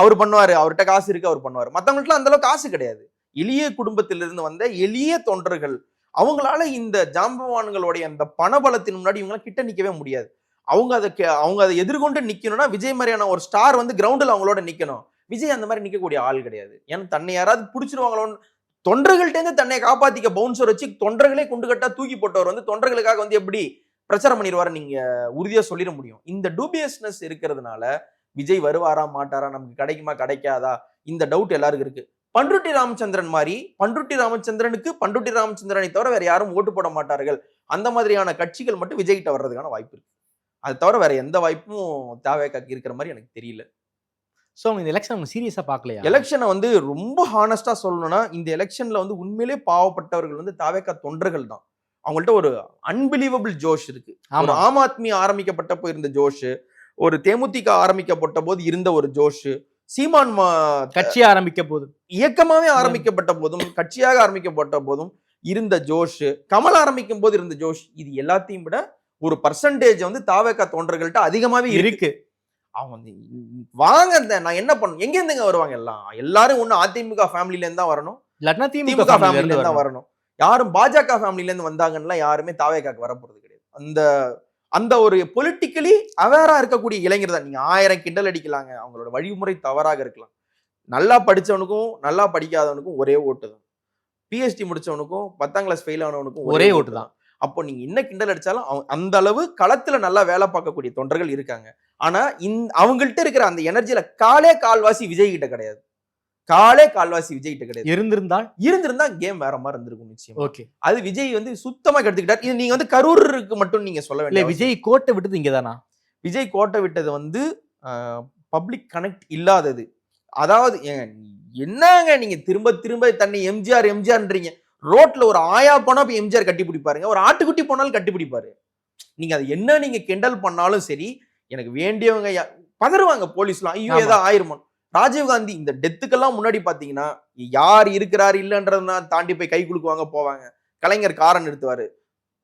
அவர் பண்ணுவாரு, அவர்கிட்ட காசு இருக்கு, அவர் பண்ணுவாரு. மத்தவங்களுக்கு அந்த அளவுக்கு காசு கிடையாது. எளிய குடும்பத்திலிருந்து வந்த எளிய தொண்டர்கள், அவங்களால இந்த ஜாம்பவான்களுடைய அந்த பணபலத்தின் முன்னாடி இவங்க கிட்ட நிக்கவே முடியாது. அவங்க அதை எதிர்கொண்டு நிக்கணும்னா விஜய் மாதிரியான ஒரு ஸ்டார் வந்து கிரவுண்டில் அவங்களோட நிக்கணும். விஜய் அந்த மாதிரி நிக்கக்கூடிய ஆள் கிடையாது. ஏன்னா தன்னை யாராவது பிடிச்சிருவாங்களோன்னு தொண்டர்கள்ட்ட இருந்து தன்னை காப்பாத்திக்க பவுன்சர் வச்சு தொண்டர்களே குண்டுகட்டா தூக்கி போட்டவர் வந்து தொண்டர்களுக்காக வந்து எப்படி பிரச்சாரம் பண்ணிடுவாரு நீங்க உறுதியா சொல்லிட முடியும். இந்த டூபியஸ்னஸ் இருக்கிறதுனால விஜய் வருவாரா மாட்டாரா, நமக்கு கிடைக்குமா கிடைக்காதா, இந்த டவுட் எல்லாருக்கும் இருக்கு. பண்ருட்டி ராமச்சந்திரன் மாதிரி பண்ருட்டி ராமச்சந்திரனை தவிர வேற யாரும் ஓட்டு போட மாட்டார்கள். அந்த மாதிரியான கட்சிகள் மட்டும் விஜய் கிட்ட வர்றதுக்கான வாய்ப்பு இருக்கு. அது தவிர வேற எந்த வாய்ப்பும் தாவேகாக்கு இருக்கிற மாதிரி எனக்கு தெரியல. சோ இந்த எலெக்ஷன் சீரியஸா பார்க்கலையா? எலெக்ஷனை வந்து ரொம்ப ஹானஸ்டா சொல்லணும்னா இந்த எலெக்ஷன்ல வந்து உண்மையிலே பாவப்பட்டவர்கள் வந்து தாவேகா தொண்டர்கள் தான். அவங்கள்ட்ட ஒரு அன்பிலீவபிள் ஜோஷ் இருக்கு. ஒரு ஆம் ஆத்மி ஆரம்பிக்கப்பட்டப்போ இருந்த ஜோஷ், ஒரு தேமுதிக ஆரம்பிக்கப்பட்ட போது இருந்த ஒரு ஜோஷ், சீமான் கட்சி ஆரம்பிக்க போதும், இயக்கமாவே ஆரம்பிக்கப்பட்ட போதும், கட்சியாக ஆரம்பிக்கப்பட்ட போதும் இருந்த ஜோஷ், கமல் ஆரம்பிக்கும் போது இருந்த ஜோஷ், இது எல்லாத்தையும் விட ஒரு பர்சன்டேஜ் வந்து தாவேகா தொண்டர்கள்ட்ட அதிகமாவே இருக்கு. அவங்க வந்து வாங்க, நான் என்ன பண்ணும், எங்க இருந்துங்க வருவாங்க, எல்லாரும் ஒண்ணு அதிமுக ஃபேமிலில இருந்து தான் வரணும், இல்லன்னா திமுக ஃபேமிலில இருந்து தான் வரணும். யாரும் பாஜக ஃபேமிலில இருந்து வந்தாங்கன்னா யாருமே தாவேகாக்கு வர போறது கிடையாது. அந்த ஒரு பொலிட்டிக்கலி அவேரா இருக்கக்கூடிய இளைஞர் தான். நீங்க 1000 கிண்டல் அடிக்கலாங்க, அவங்களோட வழிமுறை தவறாக இருக்கலாம். நல்லா படிச்சவனுக்கும் நல்லா படிக்காதவனுக்கும் ஒரே ஓட்டு தான். பிஹெச்டி முடிச்சவனுக்கும் 10ஆம் கிளாஸ் ஃபெயில் ஆனவனுக்கும் ஒரே ஓட்டு தான். அப்போ நீங்க என்ன கிண்டல் அடிச்சாலும் அந்த அளவு களத்துல நல்லா வேலை பார்க்கக்கூடிய தொண்டர்கள் இருக்காங்க. ஆனா அவங்கள்ட்ட இருக்கிற அந்த எனர்ஜியில கால்வாசி விஜய் கிட்ட கிடையாது. விஜய் கிட்ட கிடையாது. இருந்திருந்தா கேம் வேற மாதிரி இருந்திருக்கும் நிச்சயம். ஓகே, அது விஜய் வந்து சுத்தமா கெடுத்துக்கிட்டார். இது நீங்க வந்து கரூருக்கு மட்டும் நீங்க சொல்ல வேண்டிய விஜய் கோட்டை விட்டது இங்கதானா? விஜய் கோட்டை விட்டது வந்து பப்ளிக் கனெக்ட் இல்லாதது. அதாவது என்னங்க நீங்க திரும்ப தன்னை எம்ஜிஆர்ன்றீங்க. ரோட்ல ஒரு ஆயா போனா போய் எம்ஜிஆர் கட்டி பிடிப்பாருங்க, ஒரு ஆட்டுக்குட்டி போனாலும் கட்டி பிடிப்பாரு. நீங்க அது என்ன நீங்க கிண்டல் பண்ணாலும் சரி, எனக்கு வேண்டியவங்க பதறுவாங்க போலீஸ்லாம், ஐயோ ஏதோ ஆயிருமோ. ராஜீவ்காந்தி இந்த டெத்துக்கெல்லாம் முன்னாடி பாத்தீங்கன்னா யார் இருக்கிறாரு இல்லைன்றதுனா தாண்டி போய் கை குலுக்குவாங்க போவாங்க. கலைஞர் காரன் நிறுத்துவாரு.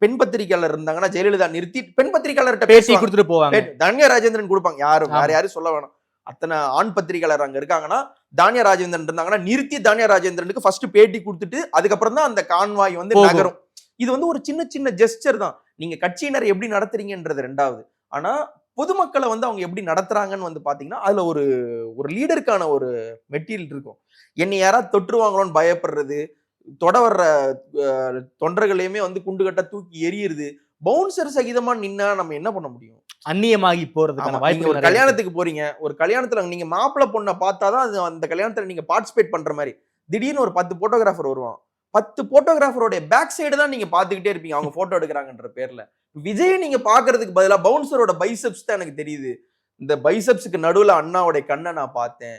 பெண் பத்திரிகையாளர் இருந்தாங்கன்னா ஜெயலலிதா நிறுத்தி பெண் பத்திரிகையாளர்கிட்ட பேசி கொடுத்துட்டு போவாங்க. தானியா ராஜேந்திரன் கொடுப்பாங்க, வேற யாரும் சொல்ல வேணாம். அத்தனை ஆண் பத்திரிகையாளர் அங்க இருக்காங்கன்னா தானியா ராஜேந்திரன் இருந்தாங்கன்னா நிறுத்தி தானியா ராஜேந்திரனுக்கு ஃபர்ஸ்ட் பேட்டி கொடுத்துட்டு அதுக்கப்புறம் தான் அந்த கான்வாய் வந்து நகரும். இது வந்து ஒரு சின்ன ஜெஸ்டர் தான். நீங்க கட்சியினர் எப்படி நடத்துறீங்கன்றது ரெண்டாவது. ஆனா பொதுமக்களை வந்து அவங்க எப்படி நடத்துறாங்கன்னு வந்து பாத்தீங்கன்னா அதுல ஒரு லீடருக்கான ஒரு மெட்டீரியல் இருக்கும். என்னை யாராவது தொற்றுவாங்களோன்னு பயப்படுறது, தொட வர்ற தொண்டர்களையுமே வந்து குண்டுகட்ட தூக்கி எரியுது. பவுன்சர் சகிதமா நின்னா நம்ம என்ன பண்ண முடியும்? அந்நியமாகி போறதுக்கான நீங்க வாய்ப்பு ஒரு கல்யாணத்துக்கு போறீங்க, ஒரு கல்யாணத்துல நீங்க மாப்பிள்ளை பொண்ணை பார்த்தாதான் அது அந்த கல்யாணத்துல நீங்க பார்ட்டிசிபேட் பண்ற மாதிரி. திடீர்னு ஒரு 10 போட்டோகிராஃபர் வருவான். 10 போட்டோகிராஃபரோட பேக் சைடு தான் நீங்க பாத்துக்கிட்டே இருப்பீங்க, அவங்க போட்டோ எடுக்கிறாங்கன்ற பேர்ல. விஜய் நீங்க பாக்குறதுக்கு பதிலா பவுன்சரோட பைசெப்ஸ் தான் எனக்கு தெரியுது. இந்த பைசெப்ஸுக்கு நடுவுல அண்ணாவோட கண்ணை நான் பார்த்தேன்.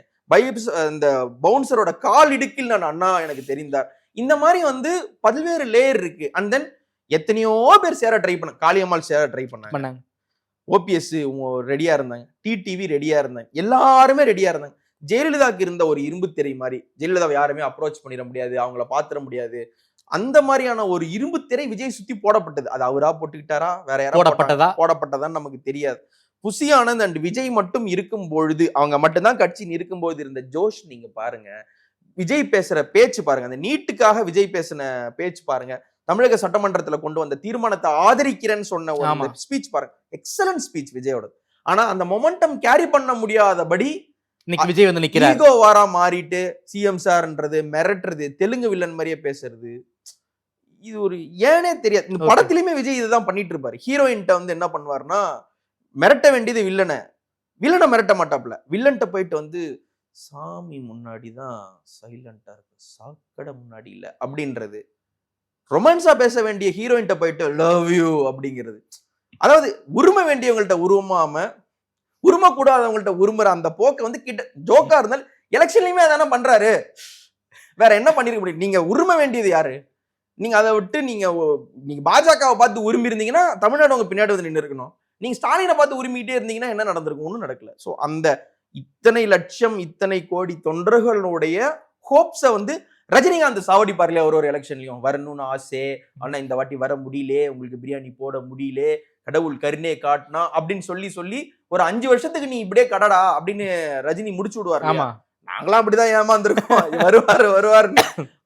இந்த பவுன்சரோட கால் இடுக்கில் நான் அண்ணா எனக்கு தெரிந்தார். இந்த மாதிரி வந்து பல்வேறு லேயர் இருக்கு. அண்ட் தென் எத்தனையோ பேர் சேர ட்ரை பண்ண, காளியம்மாள் சேர ட்ரை பண்ணாங்க, ஓபிஎஸ் ரெடியா இருந்தாங்க, டிடிவி ரெடியா இருந்தாங்க, எல்லாருமே ரெடியா இருந்தாங்க. ஜெயலலிதாவுக்கு இருந்த ஒரு இரும்பு திரை மாதிரி, ஜெயலலிதாவை யாருமே அப்ரோச் பண்ணிட முடியாது, அவங்கள பாத்திர முடியாது, அந்த மாதிரியான ஒரு இரும்பு திரை விஜய் சுத்தி போடப்பட்டது. அது அவரா போட்டுக்கிட்டாரா, வேற யாராவது போடப்பட்டதான்னு நமக்கு தெரியாது. புசி ஆனந்த் அண்ட் விஜய் மட்டும் இருக்கும் பொழுது, அவங்க மட்டும்தான் கட்சின்னு இருக்கும்போது இருந்த ஜோஷ் நீங்க பாருங்க. விஜய் பேசுற பேச்சு பாருங்க, அந்த நீட்டுக்காக விஜய் பேசின பேச்சு பாருங்க, தமிழக சட்டமன்றத்துல கொண்டு வந்த தீர்மானத்தை ஆதரிக்கிறேன்னு சொன்ன ஒரு ஸ்பீச் பாருங்க, எக்ஸலன்ட் ஸ்பீச் விஜயோட. ஆனா அந்த மொமெண்டம் கேரி பண்ண முடியாதபடி விஜய் வந்து நிக்கிறார், ஈகோ வாரா மாறிட்டு சிஎம் சார்ன்றது, மிரட்டுறது, தெலுங்கு வில்லன் மாதிரியே பேசுறது, இது ஒரு ஏனே தெரியாது. இந்த படத்திலுமே விஜய் இதுதான் பண்ணிட்டு இருப்பாரு. ஹீரோயின்ட்ட வந்து என்ன பண்ணுவாருன்னா, மிரட்ட வேண்டியது வில்லனை மிரட்ட மாட்டாப்ல, வில்லன்ட்ட போயிட்டு வந்து சாமி முன்னாடிதான் சைலண்டா இருக்கு, சாக்கடை முன்னாடி இல்ல அப்படின்றது. ரொமான்ஸா பேச வேண்டிய ஹீரோயின்ட்ட போயிட்டு லவ் யூ அப்படிங்கிறது. அதாவது உரிமை வேண்டியவங்கள்ட்ட உருவமாம, உரிமை கூடாதவங்கள்ட்ட உரிமுற அந்த போக்க வந்து கிட்ட ஜோக்கா இருந்தால் எலெக்ஷன்லயுமே அதானே பண்றாரு. வேற என்ன பண்ணிருக்க முடியும்? நீங்க உரிமை வேண்டியது யாரு? நீங்க அதை விட்டு நீங்க பாஜகவை பார்த்து உரிமை இருந்தீங்கன்னா தமிழ்நாடு உங்க பின்னாடி வந்து நின்று இருக்கணும். நீங்க ஸ்டாலினை பார்த்து உரிமிட்டே இருந்தீங்கன்னா என்ன நடந்திருக்கும்? ஒன்றும் நடக்கல. ஸோ அந்த இத்தனை லட்சம் இத்தனை கோடி தொண்டர்களுடைய ஹோப்ஸை வந்து ரஜினிகாந்த் சாவடிப்பார்ல ஒரு எலெக்ஷன்லயும், வரணும்னு ஆசை, ஆனா இந்த வாட்டி வர முடியல, உங்களுக்கு பிரியாணி போட முடியல, கடவுள் கருணே காட்டினா அப்படின்னு சொல்லி ஒரு 5 வருஷத்துக்கு நீ இப்படியே கடடா அப்படின்னு ரஜினி முடிச்சு விடுவாரு. நாங்களாம் அப்படிதான் ஏமாந்துருக்கோம், வருவாரு.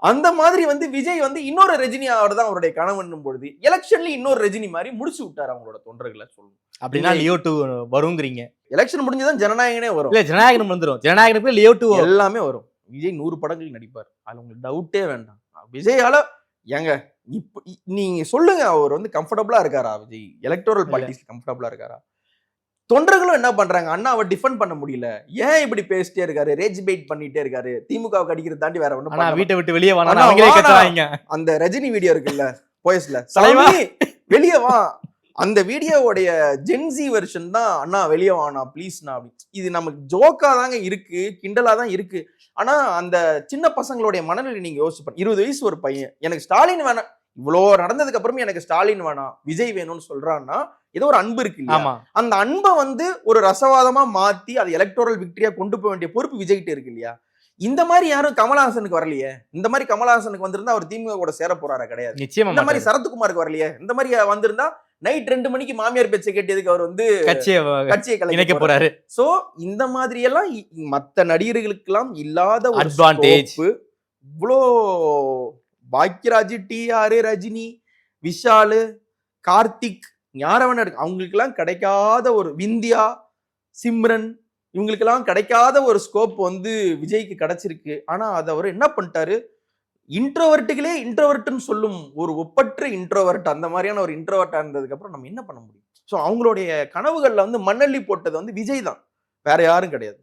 அந்த மாதிரி வந்து விஜய் வந்து இன்னொரு ரஜினி தான் அவருடைய கனவுன்னும் பொழுது எலெக்ஷன்ல இன்னொரு ரஜினி மாதிரி முடிச்சு விட்டாரு அவங்களோட தொண்டர்களை. சொல்லணும் அப்படின்னா லியோ 2 வருங்கிறீங்க. எலெக்ஷன் முடிஞ்சுதான் ஜனநாயகனே வரும். இல்ல ஜனநாயகம் வந்துரும், ஜனநாயகனுக்கு லியோ 2 எல்லாமே வரும். விஜய் 100 படங்கள் நடிப்பார், அது உங்களுக்கு டவுட்டே வேண்டாம். விஜயால ஏங்க இப்ப நீங்க சொல்லுங்க, அவர் வந்து கம்ஃபர்டபுளா இருக்காரா? விஜய் எலக்டோரல் பாலிடிக்ஸ் கம்ஃபர்டபுளா இருக்காரா? தொண்டர்களும் என்ன பண்றாங்க, அண்ணாவை டிஃபெண்ட் பண்ண முடியல, ஏன் இப்படி பேசிட்டே இருக்காரு, ரேஜ் பைட் பண்ணிட்டே இருக்காரு, திமுக கடிக்கிறத தாண்டி வேற ஒண்ணு, வீட்டை விட்டு வெளியே வாங்க. அந்த ரஜினி வீடியோ இருக்குல்ல போயஸ்ல, வெளியே வா, அந்த வீடியோவுடைய ஜென்சி வெர்ஷன் தான் அண்ணா வெளியே வானா ப்ளீஸ்னா அப்படி. இது நமக்கு ஜோக்கா தாங்க இருக்கு, கிண்டலா தான் இருக்கு. ஆனா அந்த சின்ன பசங்களுடைய மனநிலை நீங்க யோசிப்பேன். 20 வயசு ஒரு பையன் எனக்கு ஸ்டாலின் வேணாம், இவ்வளோ நடந்ததுக்கு அப்புறமே எனக்கு ஸ்டாலின் வேணாம் விஜய் வேணும்னு சொல்றான்னா ஏதோ ஒரு அன்பு இருக்கு இல்லையா? அந்த அன்பை வந்து ஒரு ரசவாதமா மாத்தி அது எலக்டோரல் விக்டரியா கொண்டு போக வேண்டிய பொறுப்பு விஜய்கிட்ட இருக்கு இல்லையா? இந்த மாதிரி யாரும் கமலஹாசனுக்கு வரலையே. இந்த மாதிரி கமலஹாசனுக்கு வந்திருந்தா அவர் திமுக கூட சேர போறாரா? கிடையாது. இந்த மாதிரி சரத்குமாருக்கு வரலையே. இந்த மாதிரி வந்திருந்தா நைட் 2 மணிக்கு மாமியார் பேச்சை கேட்டதுக்கு அவர் வந்து கட்சியை கலைக்க போறாரு. சோ இந்த மாதிரி எல்லாம் மத்த நடிகர்களுக்கு எல்லாம் இல்லாத ஒரு அட்வான்டேஜ். இவ்வளோ பாக்யராஜ், டிஆர், ரஜினி, விஷாலு, கார்த்திக், யாரவன் அவங்களுக்கு எல்லாம் கிடைக்காத ஒரு விந்தியா, சிம்ரன், இவங்களுக்கெல்லாம் கிடைக்காத ஒரு ஸ்கோப் வந்து விஜய்க்கு கிடைச்சிருக்கு. ஆனா அதை அவர் என்ன பண்ணிட்டாரு, இன்ட்ரோவர்ட்டுகளே இன்ட்ரோவர்ட்னு சொல்லும் ஒரு ஒப்பற்ற இன்ட்ரோவர்ட், அந்த மாதிரியான ஒரு இன்ட்ரோவர்ட்டா இருந்ததுக்கு அப்புறம் நம்ம என்ன பண்ண முடியும்? ஸோ அவங்களுடைய கனவுகள்ல வந்து மண்ணள்ளி போட்டது வந்து விஜய் தான், வேற யாரும் கிடையாது.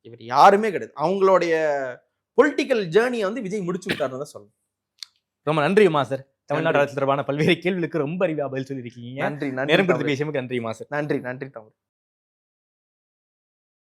இவர் யாருமே கிடையாது. அவங்களுடைய பொலிட்டிக்கல் ஜேர்னியை வந்து விஜய் முடிச்சு விட்டாருன்னு தான் சொல்லணும். ரொம்ப நன்றி மாஸ்டர். தமிழ்நாடு அரசு தொடர்பான பல்வேறு கேள்விகளுக்கு ரொம்ப அறிவா பதில் சொல்லியிருக்கீங்க. நன்றி. நேரம் கொடுத்து பேசியமைக்கு நன்றி மாஸ்டர். நன்றி தமிழ்.